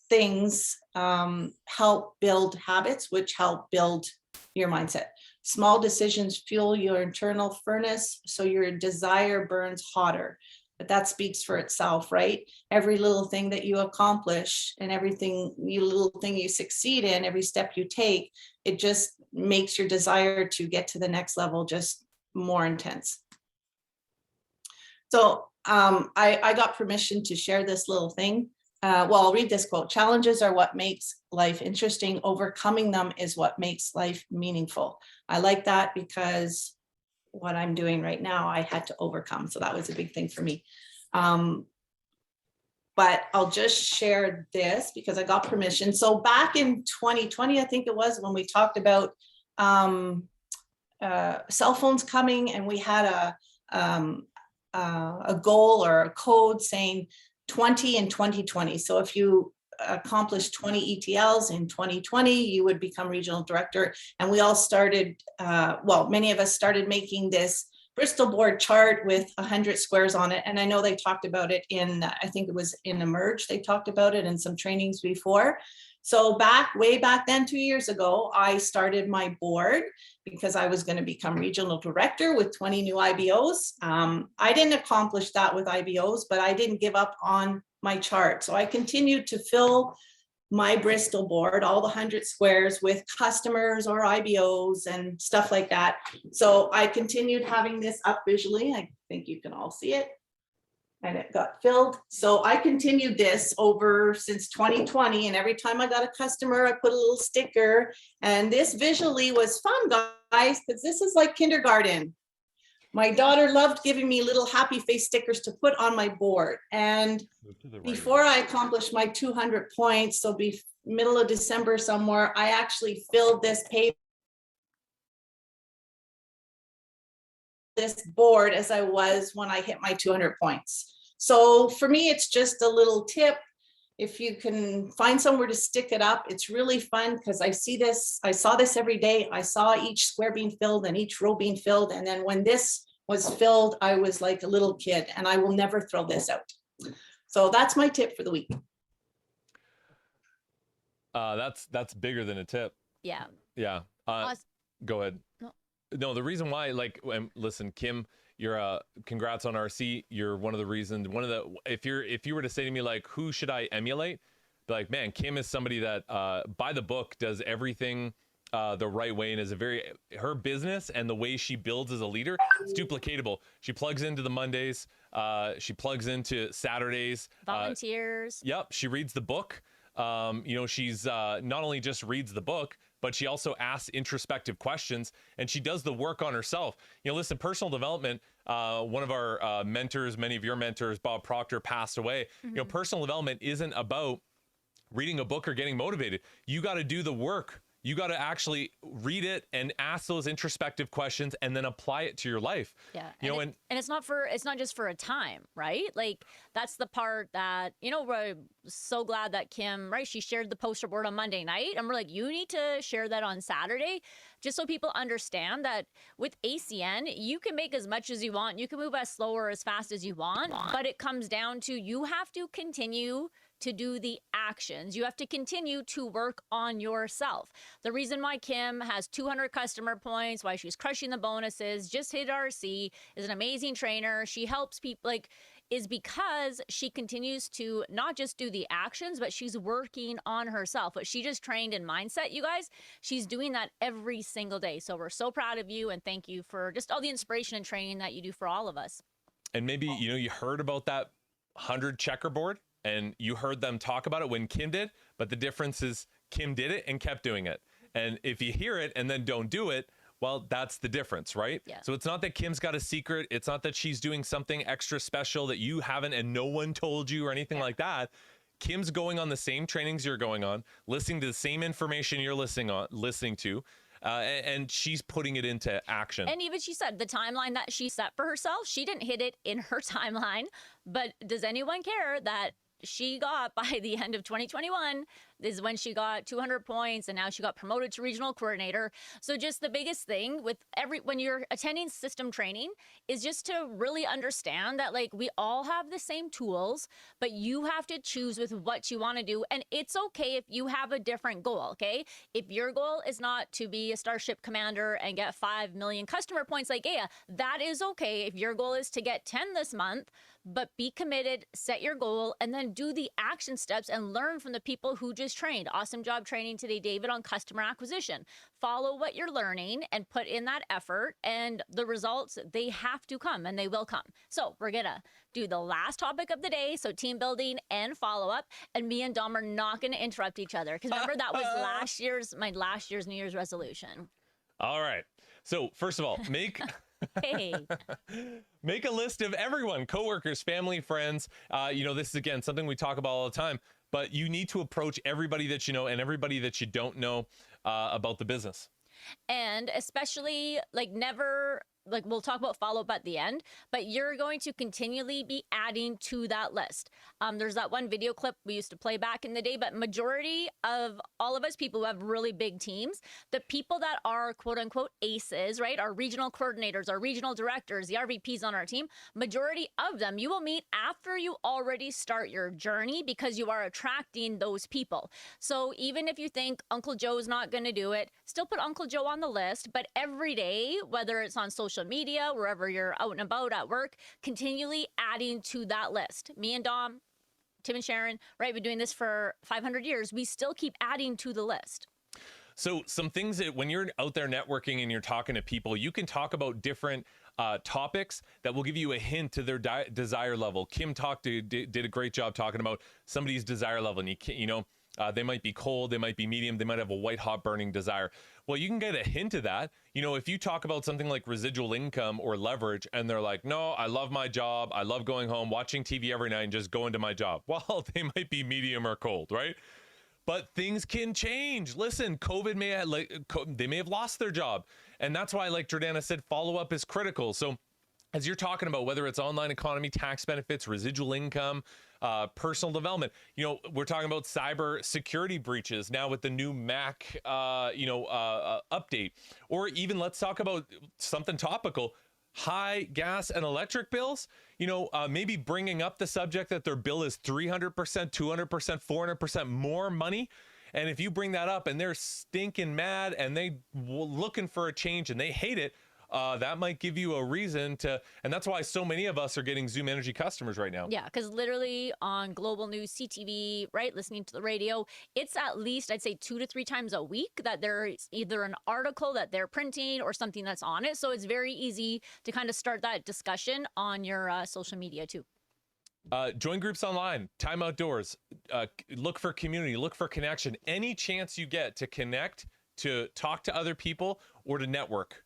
things help build habits, which help build your mindset. Small decisions fuel your internal furnace, so your desire burns hotter. But that speaks for itself, right? Every little thing that you accomplish and little thing you succeed in, every step you take, it just makes your desire to get to the next level just more intense. So I got permission to share this little thing. Well, I'll read this quote. Challenges are what makes life interesting. Overcoming them is what makes life meaningful. I like that because what I'm doing right now, I had to overcome. So that was a big thing for me. But I'll just share this because I got permission. So back in 2020, I think it was, when we talked about cell phones coming, and we had a goal or a code saying 20 in 2020. So if you accomplish 20 ETLs in 2020, you would become regional director. And we all started, many of us started making this Bristol board chart with 100 squares on it. And I know they talked about it in, I think it was in Emerge, they talked about it in some trainings before. So way back then, 2 years ago, I started my board because I was going to become regional director with 20 new IBOs. I didn't accomplish that with IBOs, but I didn't give up on my chart. So I continued to fill my Bristol board, all the 100 squares, with customers or IBOs and stuff like that. So I continued having this up visually. I think you can all see it. And it got filled. So I continued this over since 2020. And every time I got a customer, I put a little sticker. And this visually was fun, guys, because this is like kindergarten. My daughter loved giving me little happy face stickers to put on my board. And before I accomplished my 200 points, so middle of December somewhere, I actually filled this paper, this board, as I was when I hit my 200 points. So for me, it's just a little tip. If you can find somewhere to stick it up, it's really fun because I saw this every day. I saw each square being filled and each row being filled. And then when this was filled, I was like a little kid, and I will never throw this out. So that's my tip for the week. That's bigger than a tip. Yeah. Yeah. Go ahead. No, the reason why, listen, Kim, you're congrats on RC. You're one of the reasons, if you were to say to me, like, who should I emulate? Be like, man, Kim is somebody that by the book does everything the right way, and is her business and the way she builds as a leader, it's duplicatable. She plugs into the Mondays, she plugs into Saturdays, volunteers. Yep. She reads the book. She's not only just reads the book, but she also asks introspective questions, and she does the work on herself. Listen, personal development, one of our mentors, many of your mentors, Bob Proctor, passed away. Mm-hmm. Personal development isn't about reading a book or getting motivated. You got to do the work. You got to actually read it and ask those introspective questions and then apply it to your life. Yeah. And it's not just for a time, right? Like, that's the part that, we're so glad that Kim, right? She shared the poster board on Monday night, and we're like, you need to share that on Saturday, just so people understand that with ACN, you can make as much as you want. You can move as slow or as fast as you want, but it comes down to, you have to continue to do the actions. You have to continue to work on yourself. The reason why Kim has 200 customer points, why she's crushing the bonuses, just hit RC, is an amazing trainer. She helps people, is because she continues to not just do the actions, but she's working on herself. What she just trained in mindset, you guys, she's doing that every single day. So we're so proud of you, and thank you for just all the inspiration and training that you do for all of us. And maybe, you heard about that 100 checkerboard, and you heard them talk about it when Kim did, but the difference is Kim did it and kept doing it. And if you hear it and then don't do it, well, that's the difference, right? Yeah. So it's not that Kim's got a secret. It's not that she's doing something extra special that you haven't and no one told you or anything like that. Kim's going on the same trainings you're going on, listening to the same information you're listening to, and she's putting it into action. And even she said the timeline that she set for herself, she didn't hit it in her timeline. But does anyone care that she got by the end of 2021 is when she got 200 points, and now she got promoted to regional coordinator. So just the biggest thing with when you're attending system training is just to really understand that like we all have the same tools, but you have to choose with what you want to do. And it's okay if you have a different goal. Okay. If your goal is not to be a Starship commander and get 5 million customer points like Aya, that is okay. If your goal is to get 10 this month, but be committed, set your goal, and then do the action steps and learn from the people who just trained. Awesome job training today, David, on customer acquisition. Follow what you're learning and put in that effort, and the results, they have to come, and they will come. So we're going to do the last topic of the day, so team building and follow-up, and me and Dom are not going to interrupt each other, because remember, that was my last year's New Year's resolution. All right. So first of all, Hey. make a list of everyone, coworkers, family, friends. This is, again, something we talk about all the time, but you need to approach everybody that you know and everybody that you don't know about the business. And especially we'll talk about follow-up at the end, but you're going to continually be adding to that list. There's that one video clip we used to play back in the day, but majority of all of us people who have really big teams, the people that are quote unquote aces, right? Our regional coordinators, our regional directors, the RVPs on our team, majority of them you will meet after you already start your journey because you are attracting those people. So even if you think Uncle Joe's not going to do it, still put Uncle Joe on the list, but every day, whether it's on social media, wherever you're out and about at work, continually adding to that list. Me and Dom, Tim and Sharon, right? We've been doing this for 500 years. We still keep adding to the list. So some things that when you're out there networking and you're talking to people, you can talk about different topics that will give you a hint to their desire level. Kim did a great job talking about somebody's desire level, and they might be cold, they might be medium, they might have a white hot burning desire. Well, you can get a hint of that. If you talk about something like residual income or leverage, and they're like, no, I love my job, I love going home, watching TV every night and just going to my job. Well, they might be medium or cold, right? But things can change. Listen, they may have lost their job. And that's why, like Jordana said, follow-up is critical. So as you're talking about whether it's online economy, tax benefits, residual income, personal development, we're talking about cyber security breaches now with the new Mac, update, or even let's talk about something topical, high gas and electric bills, maybe bringing up the subject that their bill is 300%, 200%, 400% more money. And if you bring that up and they're stinking mad and they looking for a change and they hate it, that might give you a reason to, and that's why so many of us are getting Zoom Energy customers right now. Yeah, because literally on Global News, CTV, right, listening to the radio, it's at least, I'd say 2 to 3 times a week that there's either an article that they're printing or something that's on it. So it's very easy to kind of start that discussion on your social media too. Join groups online, time outdoors, look for community, look for connection. Any chance you get to connect, to talk to other people, or to network.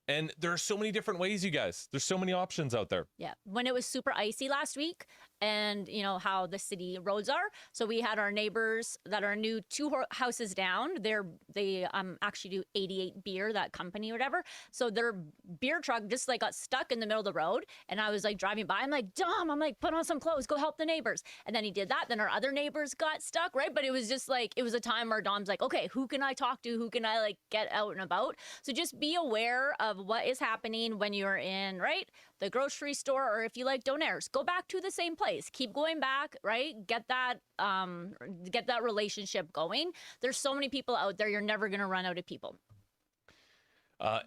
And there are so many different ways, you guys. There's so many options out there. Yeah. When it was super icy last week, and how the city roads are. So we had our neighbors that are new 2 houses down. They actually do 88 Beer, that company or whatever. So their beer truck just got stuck in the middle of the road. And I was driving by. I'm like, Dom, put on some clothes, go help the neighbors. And then he did that. Then our other neighbors got stuck, right? But it was just it was a time where Dom's like, okay, who can I talk to? Who can I get out and about? So just be aware of what is happening when you're in, right, the grocery store, or if you like donaires, go back to the same place. Keep going back, right? Get that relationship going. There's so many people out there. You're never going to run out of people.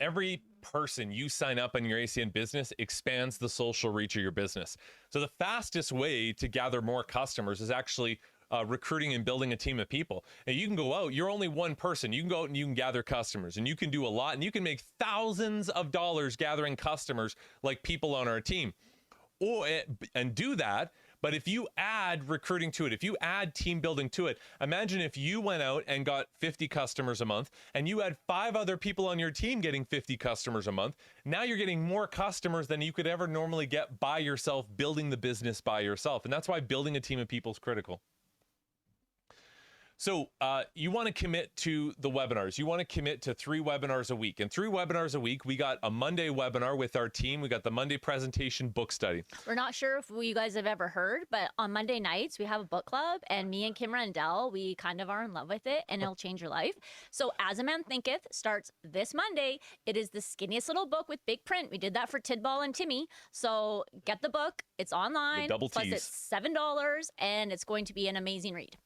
Every person you sign up on your ACN business expands the social reach of your business. So the fastest way to gather more customers is actually recruiting and building a team of people. And you can go out, you're only one person. You can go out and you can gather customers, and you can do a lot, and you can make thousands of dollars gathering customers like people on our team. And do that. But if you add recruiting to it, if you add team building to it, imagine if you went out and got 50 customers a month and you had 5 other people on your team getting 50 customers a month. Now you're getting more customers than you could ever normally get by yourself, building the business by yourself. And that's why building a team of people is critical. So you want to commit to the webinars. You want to commit to 3 webinars a week. And 3 webinars a week, we got a Monday webinar with our team. We got the Monday presentation book study. We're not sure if you guys have ever heard, but on Monday nights, we have a book club. And me and Kim Rendell, we kind of are in love with it. And it'll change your life. So As a Man Thinketh starts this Monday. It is the skinniest little book with big print. We did that for Tidball and Timmy. So get the book. It's online. The double plus T's. it's $7. And it's going to be an amazing read.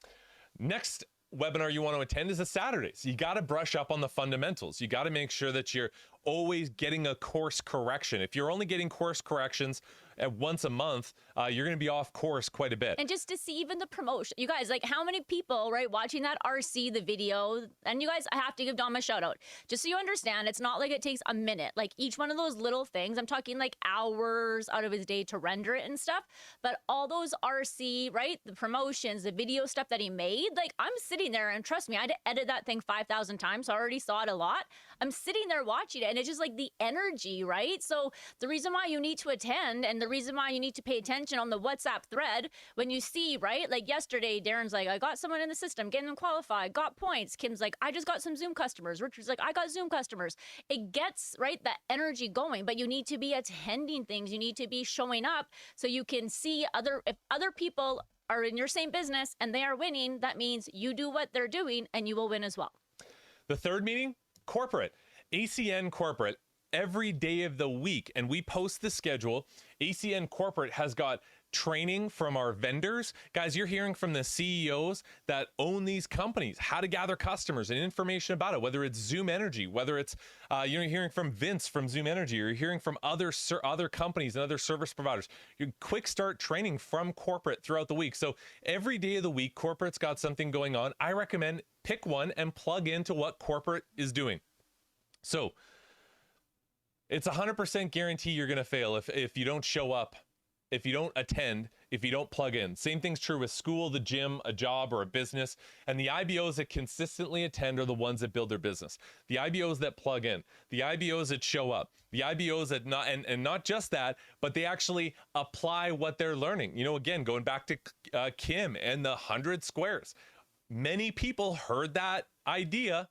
Next webinar you want to attend is a Saturday. So you got to brush up on the fundamentals. You got to make sure that you're always getting a course correction. If you're only getting course corrections at once a month, you're going to be off course quite a bit. And just to see even the promotion, you guys, like how many people, right, watching that RC, the video, and you guys, I have to give Dom a shout out. Just so you understand, it's not like it takes a minute. Like each one of those little things, I'm talking like hours out of his day to render it and stuff. But all those RC, right, the promotions, the video stuff that he made, like I'm sitting there and trust me, I had to edit that thing 5,000 times. So I already saw it a lot. I'm sitting there watching it and it's just like the energy, right? So the reason why you need to attend and the reason why you need to pay attention on the WhatsApp thread when you see, right? Like yesterday, Darren's like, I got someone in the system, getting them qualified, got points. Kim's like, I just got some Zoom customers. Richard's like, I got Zoom customers. It gets, right, that energy going, but you need to be attending things. You need to be showing up so you can see if other people are in your same business and they are winning, that means you do what they're doing and you will win as well. The third meeting, corporate. ACN Corporate every day of the week, and we post the schedule. ACN Corporate has got training from our vendors. Guys, you're hearing from the CEOs that own these companies, how to gather customers and information about it, whether it's Zoom Energy, whether it's, you're hearing from Vince from Zoom Energy, or you're hearing from other companies and other service providers. Your quick start training from corporate throughout the week. So every day of the week, corporate's got something going on. I recommend pick one and plug into what corporate is doing. So it's 100% guarantee you're going to fail if you don't show up, if you don't attend, if you don't plug in. Same thing's true with school, the gym, a job, or a business. And the IBOs that consistently attend are the ones that build their business. The IBOs that plug in, the IBOs that show up, the IBOs that not, and not just that, but they actually apply what they're learning. You know, again, going back to Kim and the 100 squares. Many people heard that idea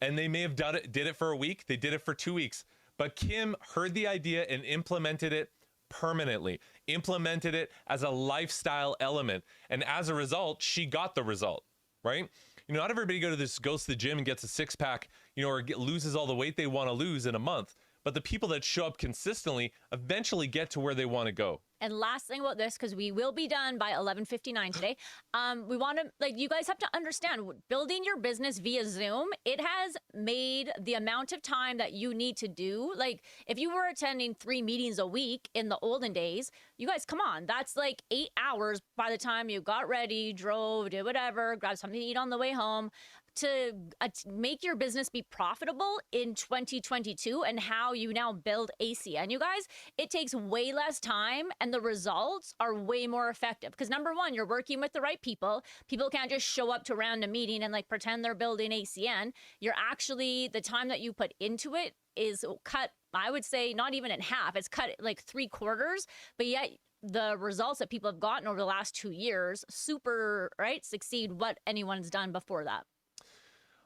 and they may have did it for a week. They did it for 2 weeks. But Kim heard the idea and implemented it permanently, implemented it as a lifestyle element. And as a result, she got the result, right? You know, not everybody goes to the gym and gets a 6-pack, you know, or loses all the weight they want to lose in a month. But the people that show up consistently eventually get to where they want to go. And last thing about this, because we will be done by 11:59 today, we want to, like, you guys have to understand, building your business via Zoom, it has made the amount of time that you need to do. Like, if you were attending 3 meetings a week in the olden days, you guys, come on, that's like 8 hours by the time you got ready, drove, did whatever, grabbed something to eat on the way home. To make your business be profitable in 2022 and how you now build ACN, you guys, it takes way less time and the results are way more effective. Because number one, you're working with the right people. People can't just show up to a random meeting and like pretend they're building ACN. You're actually, the time that you put into it is cut, I would say, not even in half. It's cut like 3/4, but yet the results that people have gotten over the last 2 years super, right, succeed what anyone's done before that.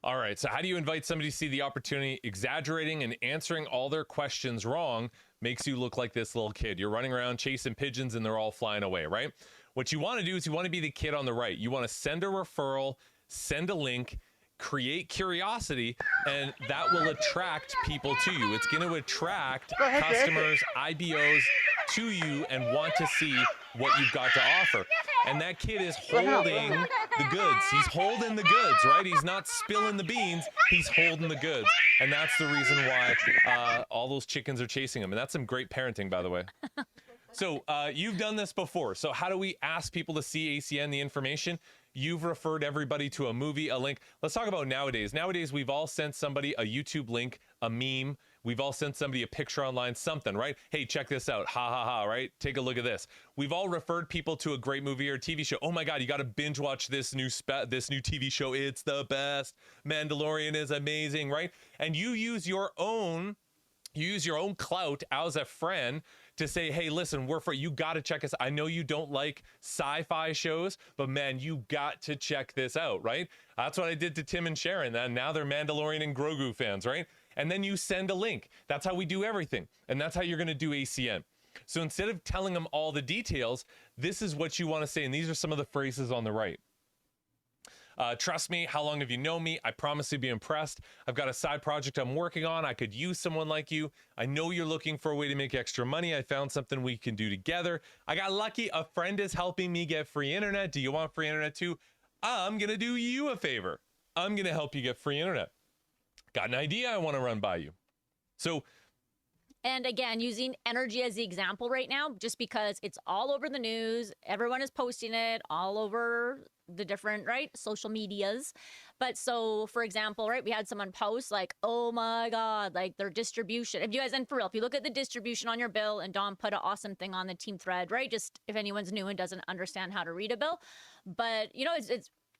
All right, so how do you invite somebody to see the opportunity? Exaggerating and answering all their questions wrong makes you look like this little kid. You're running around chasing pigeons and they're all flying away, right? What you want to do is you want to be the kid on the right. You want to send a referral, send a link, create curiosity, and that will attract people to you. It's going to attract customers, IBOs to you and want to see what you've got to offer. And that kid is holding the goods. He's holding the goods, right? He's not spilling the beans. He's holding the goods. And that's the reason why all those chickens are chasing him. And that's some great parenting, by the way. So you've done this before. So how do we ask people to see ACN, the information? You've referred everybody to a movie, a link. Let's talk about nowadays. Nowadays, we've all sent somebody a YouTube link, a meme. We've all sent somebody a picture online, something, right? Hey, check this out. Ha, ha, ha, right? Take a look at this. We've all referred people to a great movie or TV show. Oh my God, you got to binge watch this new TV show. It's the best. Mandalorian is amazing, right? And you use your own clout as a friend to say, hey, listen, we're for you got to check us. I know you don't like sci-fi shows, but man, you got to check this out, right? That's what I did to Tim and Sharon. And now they're Mandalorian and Grogu fans, right? And then you send a link. That's how we do everything. And that's how you're going to do ACN. So instead of telling them all the details, this is what you want to say. And these are some of the phrases on the right. Trust me. How long have you known me? I promise you'll be impressed. I've got a side project I'm working on. I could use someone like you. I know you're looking for a way to make extra money. I found something we can do together. I got lucky. A friend is helping me get free internet. Do you want free internet too? I'm going to do you a favor. I'm going to help you get free internet. Got an idea I want to run by you. So, and again, using energy as the example right now, just because it's all over the news, everyone is posting it all over the different, right, social medias. But so, for example, right, we had someone post like, oh my God, like their distribution. If you guys, and for real, if you look at the distribution on your bill, and Dom put an awesome thing on the team thread, right, just if anyone's new and doesn't understand how to read a bill. But, you know,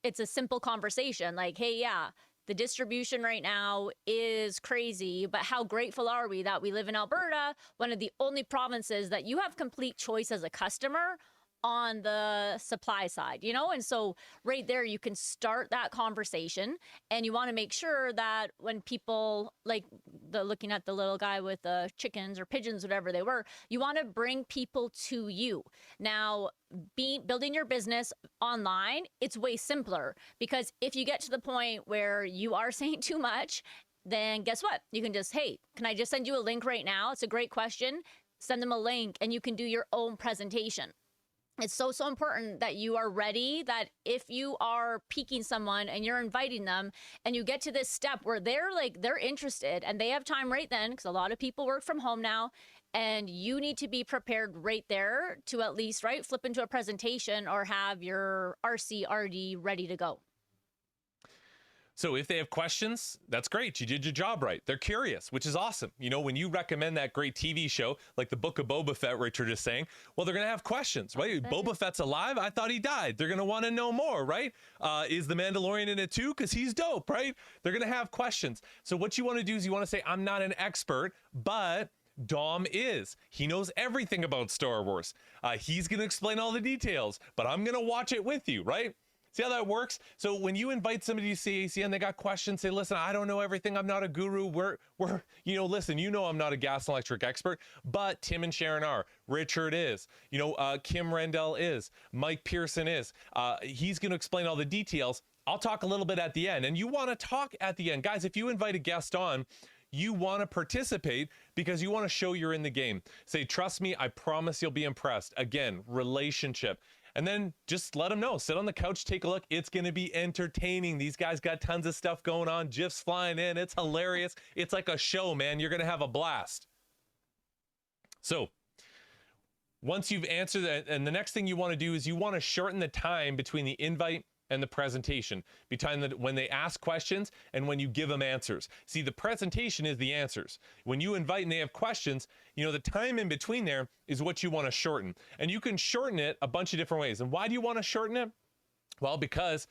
it's a simple conversation like, hey, yeah, the distribution right now is crazy, but how grateful are we that we live in Alberta, one of the only provinces that you have complete choice as a customer on the supply side, you know? And so right there, you can start that conversation, and you want to make sure that when people like looking at the little guy with the chickens or pigeons, whatever they were, you want to bring people to you. Now, building your business online, it's way simpler, because if you get to the point where you are saying too much, then guess what? You can just, hey, can I just send you a link right now? It's a great question. Send them a link and you can do your own presentation. It's so important that you are ready, that if you are piquing someone and you're inviting them and you get to this step where they're interested and they have time right then, because a lot of people work from home now, and you need to be prepared right there to at least, right, flip into a presentation or have your RC/RD ready to go. So if they have questions, that's great. You did your job right. They're curious, which is awesome. You know, when you recommend that great TV show, like the Book of Boba Fett, Richard is saying, well, they're going to have questions, right? Boba Fett's alive. I thought he died. They're going to want to know more, right? Is the Mandalorian in it too? Because he's dope, right? They're going to have questions. So what you want to do is you want to say, I'm not an expert, but Dom is. He knows everything about Star Wars. He's going to explain all the details, but I'm going to watch it with you, right? See how that works? So when you invite somebody to CACN, they got questions, say, listen, I don't know everything. I'm not a guru. We're you know, listen, you know I'm not a gas and electric expert, but Tim and Sharon are. Richard is. You know, Kim Rendell is. Mike Pearson is. He's going to explain all the details. I'll talk a little bit at the end. And you want to talk at the end. Guys, if you invite a guest on, you want to participate because you want to show you're in the game. Say, trust me, I promise you'll be impressed. Again, relationship. And then just let them know. Sit on the couch, take a look. It's going to be entertaining. These guys got tons of stuff going on. GIFs flying in. It's hilarious. It's like a show, man. You're going to have a blast. So once you've answered that, and the next thing you want to do is you want to shorten the time between the invite and the presentation, between when they ask questions and when you give them answers. See, the presentation is the answers. When you invite and they have questions, you know, the time in between there is what you want to shorten. And you can shorten it a bunch of different ways. And why do you want to shorten it? Well, because,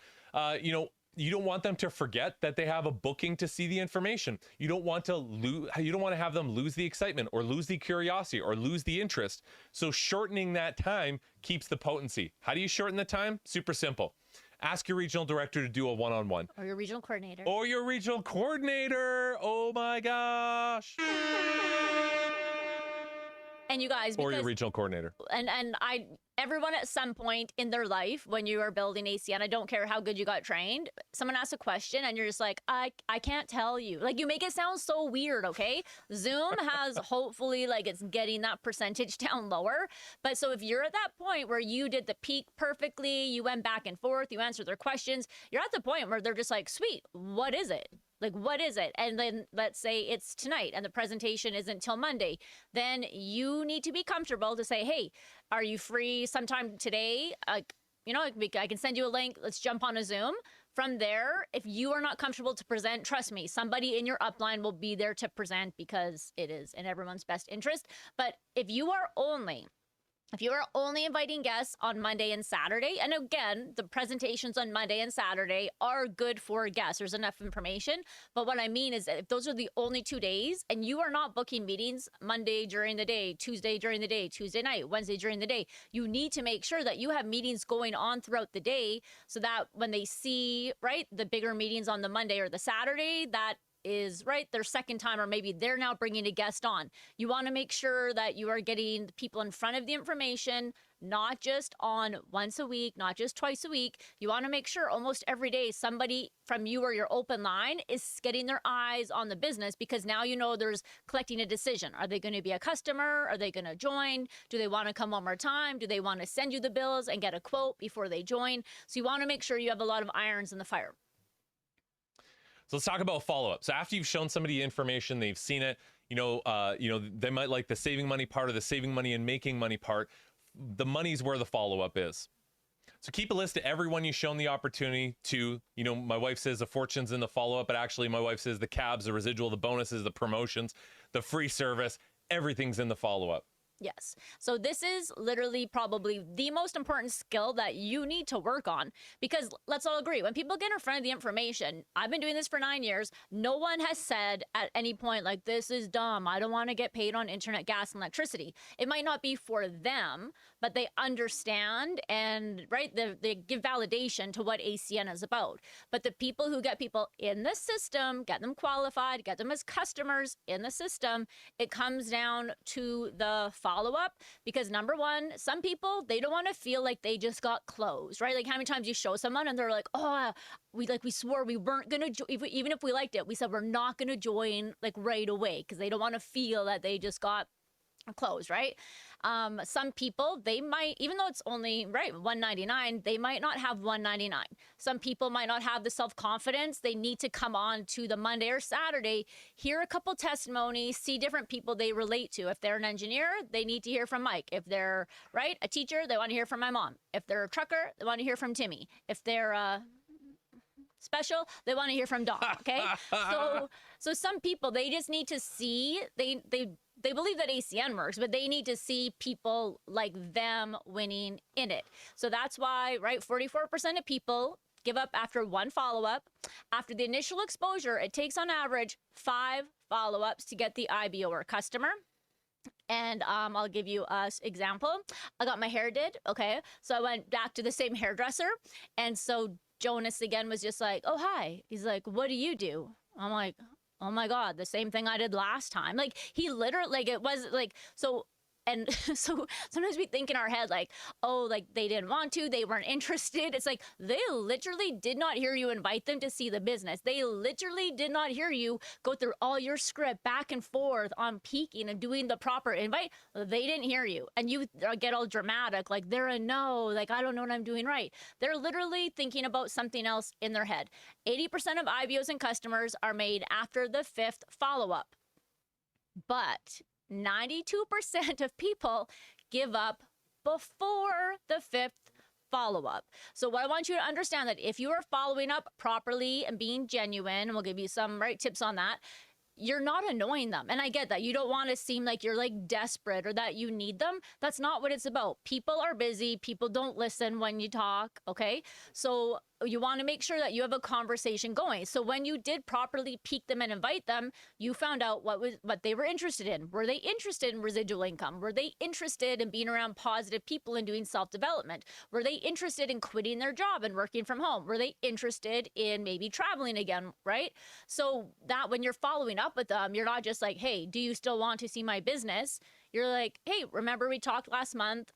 you know, you don't want them to forget that they have a booking to see the information. You don't want to have them lose the excitement or lose the curiosity or lose the interest. So shortening that time keeps the potency. How do you shorten the time? Super simple. Ask your regional director to do a one-on-one. Or your regional coordinator. Or your regional coordinator. Oh my gosh. And you guys, or your regional coordinator. And everyone at some point in their life, when you are building ACN, I don't care how good you got trained, someone asks a question and you're just like, I can't tell you. Like, you make it sound so weird, okay? Zoom has hopefully, like, it's getting that percentage down lower. But so if you're at that point where you did the peak perfectly, you went back and forth, you answered their questions, you're at the point where they're just like, sweet, what is it? Like, what is it? And then let's say it's tonight and the presentation isn't till Monday. Then you need to be comfortable to say, hey, are you free sometime today? You know, I can send you a link. Let's jump on a Zoom. From there, if you are not comfortable to present, trust me, somebody in your upline will be there to present because it is in everyone's best interest. But if you are only If you are only inviting guests on Monday and Saturday, and again, the presentations on Monday and Saturday are good for guests. There's enough information. But what I mean is that if those are the only 2 days and you are not booking meetings Monday during the day, Tuesday during the day, Tuesday night, Wednesday during the day, you need to make sure that you have meetings going on throughout the day so that when they see, right, the bigger meetings on the Monday or the Saturday, that is right their second time, or maybe they're now bringing a guest on. You want to make sure that you are getting the people in front of the information, not just on once a week, not just twice a week. You want to make sure almost every day somebody from you or your open line is getting their eyes on the business, because now you know there's collecting a decision. Are they going to be a customer? Are they going to join? Do they want to come one more time? Do they want to send you the bills and get a quote before they join? So you want to make sure you have a lot of irons in the fire. So let's talk about follow-up. So after you've shown somebody information, they've seen it, they might like the saving money part or the saving money and making money part. The money's where the follow-up is. So keep a list of everyone you've shown the opportunity to. My wife says the fortune's in the follow-up, but actually my wife says the cabs, the residual, the bonuses, the promotions, the free service, everything's in the follow-up. Yes. So this is literally probably the most important skill that you need to work on, because let's all agree, when people get in front of the information, I've been doing this for 9 years. No one has said at any point, like, this is dumb. I don't want to get paid on internet, gas, and electricity. It might not be for them, but they understand and they give validation to what ACN is about. But the people who get people in the system, get them qualified, get them as customers in the system, it comes down to the follow-up, because number one, some people, they don't want to feel like they just got closed, right? Like how many times you show someone and they're like, oh, we swore we weren't going to, even if we liked it, we said we're not going to join like right away, because they don't want to feel that they just got closed, right? Some people, they might, even though it's only $199, they might not have $199. Some people might not have the self-confidence. They need to come on to the Monday or Saturday, hear a couple testimonies, see different people they relate to. If they're an engineer, they need to hear from Mike. If they're a teacher, they want to hear from my mom. If they're a trucker, they want to hear from Timmy. If they're special, they want to hear from Dawn. Okay. So some people, they just need to see, they believe that ACN works, but they need to see people like them winning in it. So that's why, 44% of people give up after one follow-up. After the initial exposure, it takes on average 5 follow-ups to get the IBO or customer. And I'll give you an example. I got my hair did. Okay. So I went back to the same hairdresser. And so Jonas again was just like, oh, hi. He's like, what do you do? I'm like, oh my God, the same thing I did last time. Like he literally, it was like, so, and so sometimes we think in our head, like, oh, like they didn't want to, they weren't interested. It's like, they literally did not hear you invite them to see the business. They literally did not hear you go through all your script back and forth on peaking and doing the proper invite. They didn't hear you. And you get all dramatic, like they're a no, like, I don't know what I'm doing right. They're literally thinking about something else in their head. 80% of IBOs and customers are made after the 5th follow-up. But 92% of people give up before the 5th follow-up. So what I want you to understand, that if you are following up properly and being genuine, and we'll give you some tips on that, you're not annoying them. And I get that. You don't want to seem like you're desperate or that you need them. That's not what it's about. People are busy. People don't listen when you talk. Okay. So you want to make sure that you have a conversation going. So when you did properly peak them and invite them, you found out what they were interested in. Were they interested in residual income? Were they interested in being around positive people and doing self-development? Were they interested in quitting their job and working from home? Were they interested in maybe traveling again, right? So that when you're following up with them, you're not just like, hey, do you still want to see my business? You're like, hey, remember we talked last month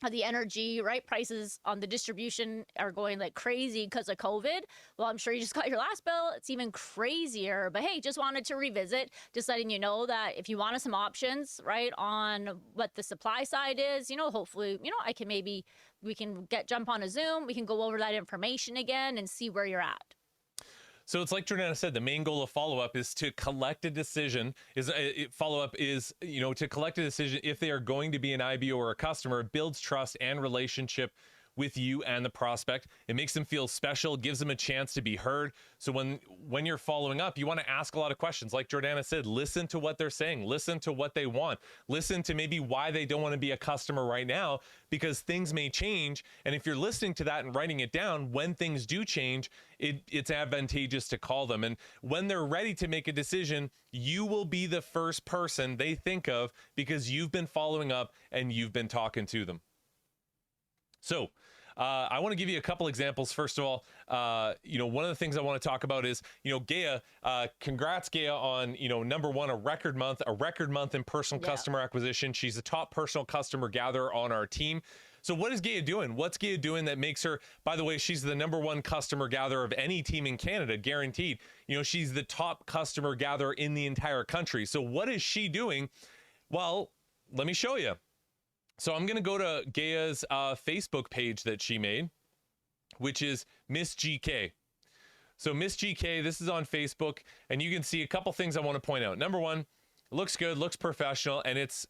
how the energy, prices on the distribution are going like crazy because of COVID. Well, I'm sure you just got your last bill. It's even crazier. But hey, just wanted to revisit, just letting you know that if you wanted some options, on what the supply side is, hopefully, I can we can jump on a Zoom. We can go over that information again and see where you're at. So it's like Jordana said, the main goal of follow-up is to collect a decision. Follow-up is, to collect a decision if they are going to be an IBO or a customer. It builds trust and relationship with you and the prospect. It makes them feel special, gives them a chance to be heard. So when you're following up, you want to ask a lot of questions. Like Jordana said, listen to what they're saying, listen to what they want, listen to maybe why they don't want to be a customer right now, because things may change. And if you're listening to that and writing it down, when things do change, it's advantageous to call them. And when they're ready to make a decision, you will be the first person they think of because you've been following up and you've been talking to them. So I want to give you a couple examples. First of all, one of the things I want to talk about is, Gaia, congrats Gaia on, number one, a record month in personal customer acquisition. She's the top personal customer gatherer on our team. So what is Gaia doing? What's Gaia doing that makes her, by the way, she's the number one customer gatherer of any team in Canada, guaranteed. She's the top customer gatherer in the entire country. So what is she doing? Well, let me show you. So I'm going to go to Gaia's Facebook page that she made, which is Miss GK. So Miss GK, this is on Facebook, and you can see a couple things I want to point out. Number one, it looks good, looks professional, and it's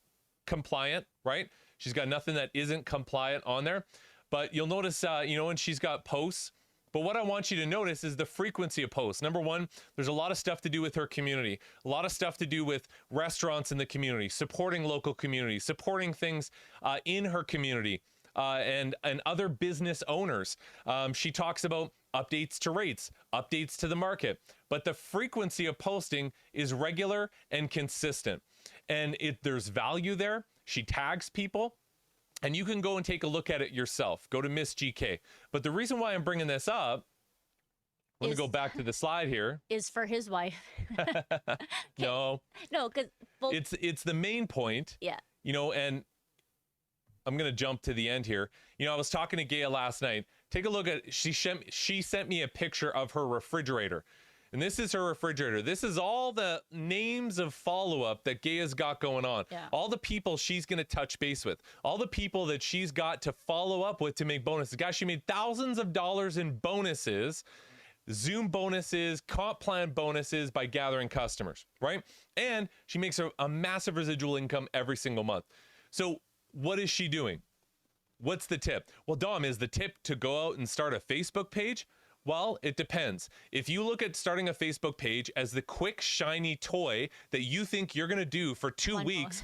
compliant, right? She's got nothing that isn't compliant on there. But you'll notice, when she's got posts. But what I want you to notice is the frequency of posts. Number one, there's a lot of stuff to do with her community, a lot of stuff to do with restaurants in the community, supporting local communities, supporting things in her community, and other business owners. She talks about updates to rates, updates to the market, but the frequency of posting is regular and consistent. And there's value there. She tags people. And you can go and take a look at it yourself. Go to Miss GK. But the reason why I'm bringing this up, let me go back to the slide here. Is for his wife. No, because it's the main point. Yeah. And I'm gonna jump to the end here. I was talking to Gaia last night. Take a look at. She sent me a picture of her refrigerator. And this is her refrigerator. This is all the names of follow-up that Gaia's got going on. Yeah. All the people she's going to touch base with. All the people that she's got to follow up with to make bonuses. Guys, she made thousands of dollars in bonuses, Zoom bonuses, comp plan bonuses by gathering customers, right? And she makes a massive residual income every single month. So what is she doing? What's the tip? Well, Dom, is the tip to go out and start a Facebook page? Well, it depends. If you look at starting a Facebook page as the quick, shiny toy that you think you're going to do for 2 weeks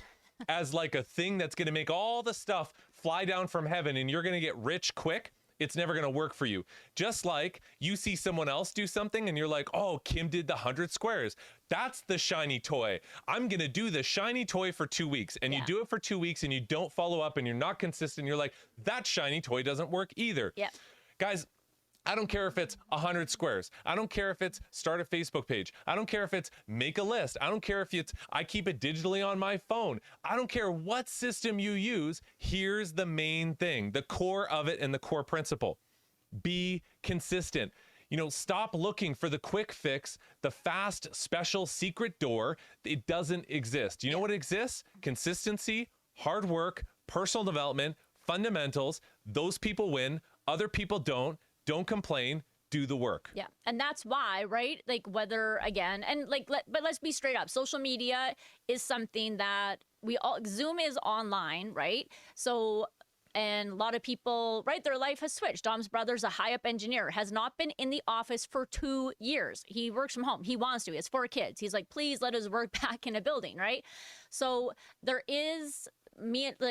as like a thing that's going to make all the stuff fly down from heaven and you're going to get rich quick, it's never going to work for you. Just like you see someone else do something and you're like, oh, Kim did the 100 squares. That's the shiny toy. I'm going to do the shiny toy for 2 weeks. And you do it for 2 weeks and you don't follow up and you're not consistent. You're like, that shiny toy doesn't work either. Yeah. Guys, I don't care if it's 100 squares. I don't care if it's start a Facebook page. I don't care if it's make a list. I don't care if it's I keep it digitally on my phone. I don't care what system you use. Here's the main thing, the core of it and the core principle. Be consistent. Stop looking for the quick fix, the fast, special, secret door. It doesn't exist. You know what exists? Consistency, hard work, personal development, fundamentals. Those people win. Other people don't. Don't complain, do the work. Yeah. And that's why, right? Like whether again, and but let's be straight up. Social media is something that Zoom is online, right? So, and a lot of people, right? Their life has switched. Dom's brother's a high up engineer, has not been in the office for 2 years. He works from home. He wants to. He has 4 kids. He's like, please let us work back in a building, right? So there is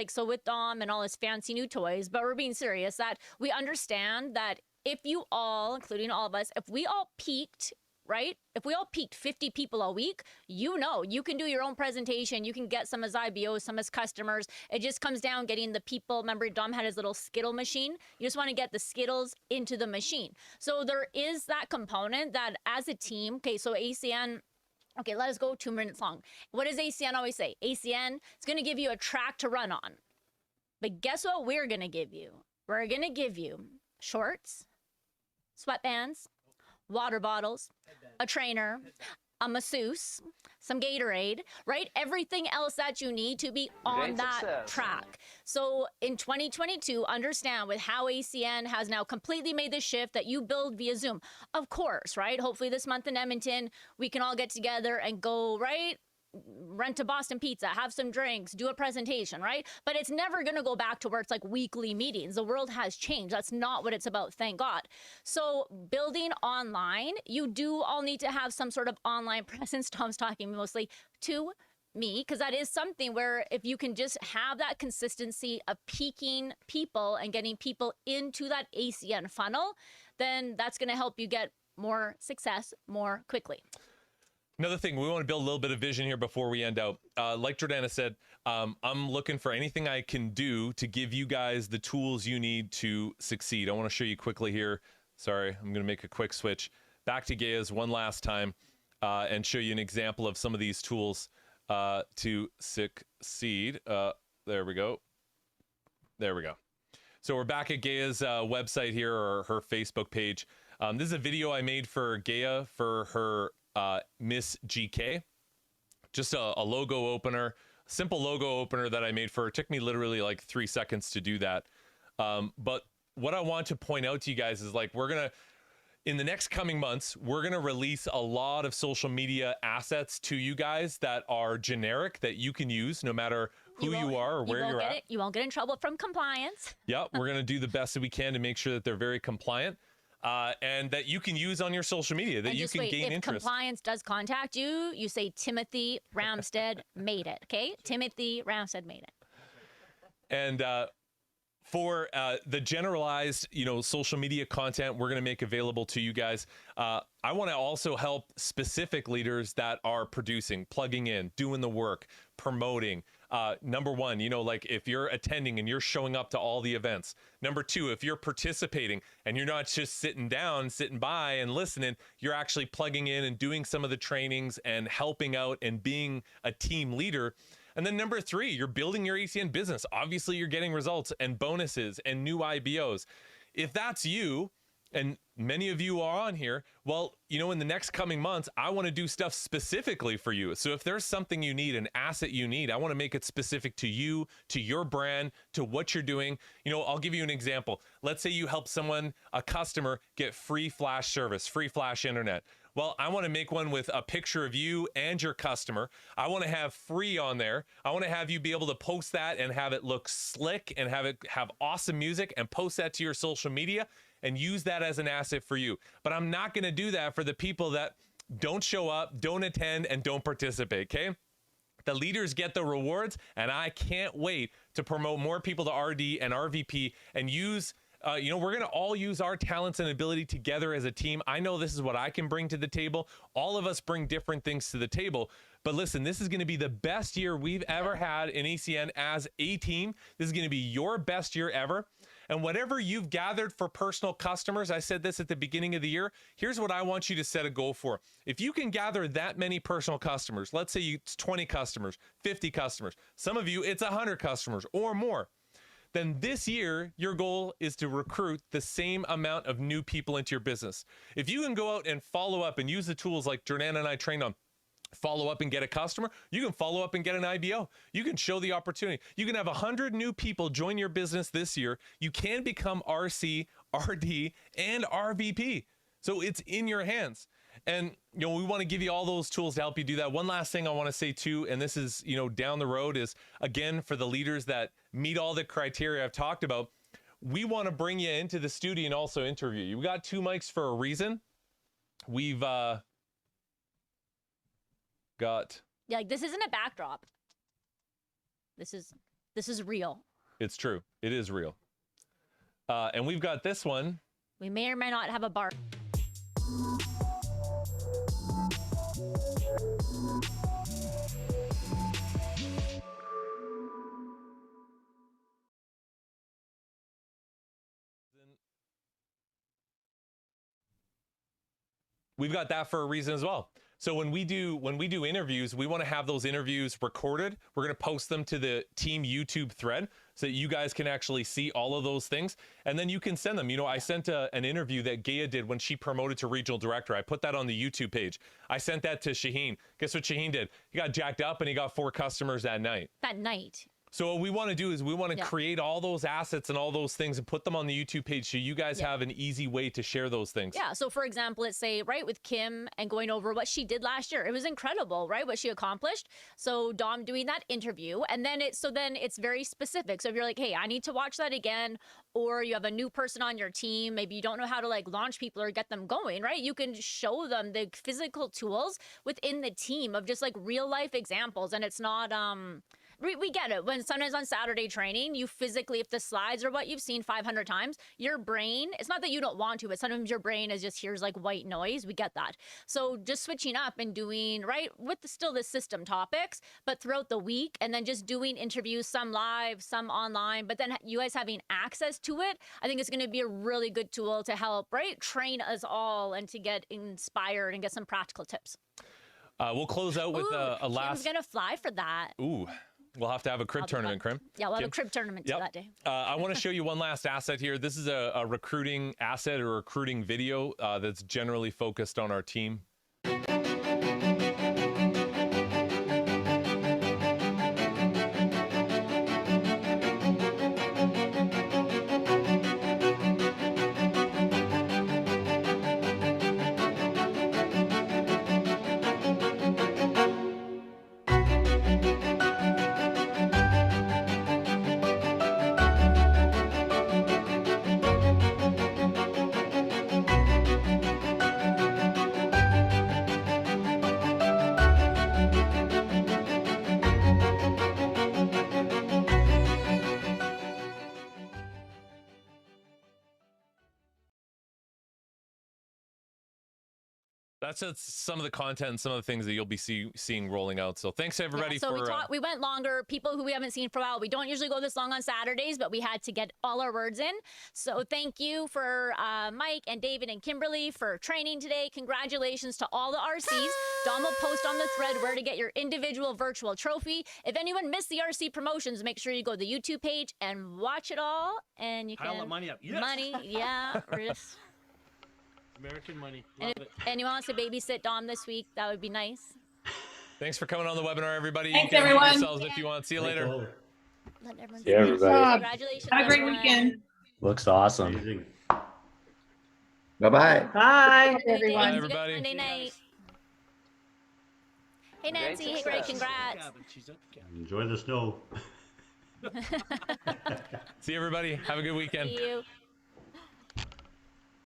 so with Dom and all his fancy new toys, but we're being serious that we understand that if you all, including all of us, if we all peaked, right? If we all peaked 50 people a week, you can do your own presentation. You can get some as IBOs, some as customers. It just comes down getting the people. Remember, Dom had his little Skittle machine. You just want to get the Skittles into the machine. So there is that component that as a team, okay, so ACN, okay, let us go 2 minutes long. What does ACN always say? ACN is going to give you a track to run on. But guess what we're going to give you? We're going to give you shorts, sweatbands, water bottles, a trainer, a masseuse, some Gatorade, right? Everything else that you need to be on that track. So in 2022, understand with how ACN has now completely made the shift that you build via Zoom. Of course, right? Hopefully this month in Edmonton, we can all get together and go, right? rent a Boston Pizza, have some drinks, do a presentation, right? But it's never going to go back to where it's like weekly meetings. The world has changed. That's not what it's about, thank God. So building online, you do all need to have some sort of online presence. Tom's talking mostly to me, because that is something where if you can just have that consistency of peaking people and getting people into that ACN funnel, then that's going to help you get more success more quickly. Another thing, we want to build a little bit of vision here before we end out. Like Jordana said, I'm looking for anything I can do to give you guys the tools you need to succeed. I want to show you quickly here. Sorry, I'm going to make a quick switch back to Gaia's one last time and show you an example of some of these tools to succeed. There we go. There we go. So we're back at Gaia's website here, or her Facebook page. This is a video I made for Gaia for her Miss GK. Just a logo opener, simple logo opener that I made for her. It took me literally like 3 seconds to do that. But what I want to point out to you guys is, like, we're going to, in the next coming months, we're going to release a lot of social media assets to you guys that are generic, that you can use no matter who you are or where you're at. You won't get in trouble from compliance. Yeah, we're going to do the best that we can to make sure that they're very compliant. And that you can use on your social media, that you can gain interest. If compliance does contact you, you say Timothy Ramstad made it, okay? Timothy Ramstad made it. And for the generalized, social media content we're going to make available to you guys, I want to also help specific leaders that are producing, plugging in, doing the work, promoting. Number one, like if you're attending and you're showing up to all the events. Number two, if you're participating and you're not just sitting by and listening, you're actually plugging in and doing some of the trainings and helping out and being a team leader. And then number three, you're building your ACN business. Obviously, you're getting results and bonuses and new IBOs. If that's you, and many of you are on here, well, in the next coming months, I want to do stuff specifically for you. So if there's something you need, an asset you need, I want to make it specific to you, to your brand, to what you're doing. I'll give you an example. Let's say you help someone, a customer, get free flash service, free flash internet. Well, I want to make one with a picture of you and your customer. I want to have free on there. I want to have you be able to post that and have it look slick and have awesome music and post that to your social media and use that as an asset for you. But I'm not going to do that for the people that don't show up, don't attend, and don't participate, okay? The leaders get the rewards, and I can't wait to promote more people to RD and RVP and use, we're going to all use our talents and ability together as a team. I know this is what I can bring to the table. All of us bring different things to the table. But listen, this is going to be the best year we've ever had in ACN as a team. This is going to be your best year ever. And whatever you've gathered for personal customers, I said this at the beginning of the year, here's what I want you to set a goal for. If you can gather that many personal customers, let's say it's 20 customers, 50 customers, some of you, it's 100 customers or more, then this year, your goal is to recruit the same amount of new people into your business. If you can go out and follow up and use the tools like Jordana and I trained on, follow up and get a customer, you can follow up and get an IBO. You can show the opportunity. You can have 100 new people join your business this year. You can become RC, RD, and RVP. So it's in your hands. And, we want to give you all those tools to help you do that. One last thing I want to say too, and this is, down the road, is again, for the leaders that meet all the criteria I've talked about, we want to bring you into the studio and also interview you. We got 2 mics for a reason. We've, got, yeah, like, this isn't a backdrop. This is real. It's true. It is real. And we've got this one. We may or may not have a bar. We've got that for a reason as well. So when we do interviews, we want to have those interviews recorded. We're going to post them to the team YouTube thread so that you guys can actually see all of those things. And then you can send them. I sent an interview that Gaia did when she promoted to regional director. I put that on the YouTube page. I sent that to Shaheen. Guess what Shaheen did? He got jacked up and he got 4 customers that night. That night. So what we want to do is we want to create all those assets and all those things and put them on the YouTube page so you guys have an easy way to share those things. Yeah. So for example, let's say, right, with Kim and going over what she did last year, it was incredible, right? What she accomplished. So Dom doing that interview, and then it's very specific. So if you're like, hey, I need to watch that again, or you have a new person on your team, maybe you don't know how to like launch people or get them going, right? You can show them the physical tools within the team of just like real life examples. And it's not, we get it. When sometimes on Saturday training, you physically, if the slides are what you've seen 500 times, your brain, it's not that you don't want to, but sometimes your brain is just hears like white noise. We get that. So just switching up and doing, right, with still the system topics, but throughout the week, and then just doing interviews, some live, some online, but then you guys having access to it, I think it's going to be a really good tool to help, right, train us all and to get inspired and get some practical tips. We'll close out with a last. Kim's going to fly for that. Ooh. We'll have to have a crib tournament, Krim. Yeah, we'll have a crib tournament that day. I want to show you one last asset here. This is a recruiting asset or recruiting video that's generally focused on our team. That's just some of the content and some of the things that you'll be seeing rolling out. So thanks everybody for... we went longer. People who we haven't seen for a while. We don't usually go this long on Saturdays, but we had to get all our words in. So thank you for Mike and David and Kimberly for training today. Congratulations to all the RCs. Dom will post on the thread where to get your individual virtual trophy. If anyone missed the RC promotions, make sure you go to the YouTube page and watch it all. And you can... Pile the money up. Yes. Money, yeah. Just... American money. And if anyone wants to babysit Dom this week, that would be nice. Thanks for coming on the webinar, everybody. Thanks, you can everyone. yourselves if you want. See you later. Let everyone See everybody. Congratulations. Have a great everyone. weekend. Looks awesome. Amazing. Bye-bye. Bye, Bye, everyone. everybody. Monday night. Hey, Nancy. Hey, Greg. Congrats. Enjoy the snow. See everybody. Have a good weekend. See you.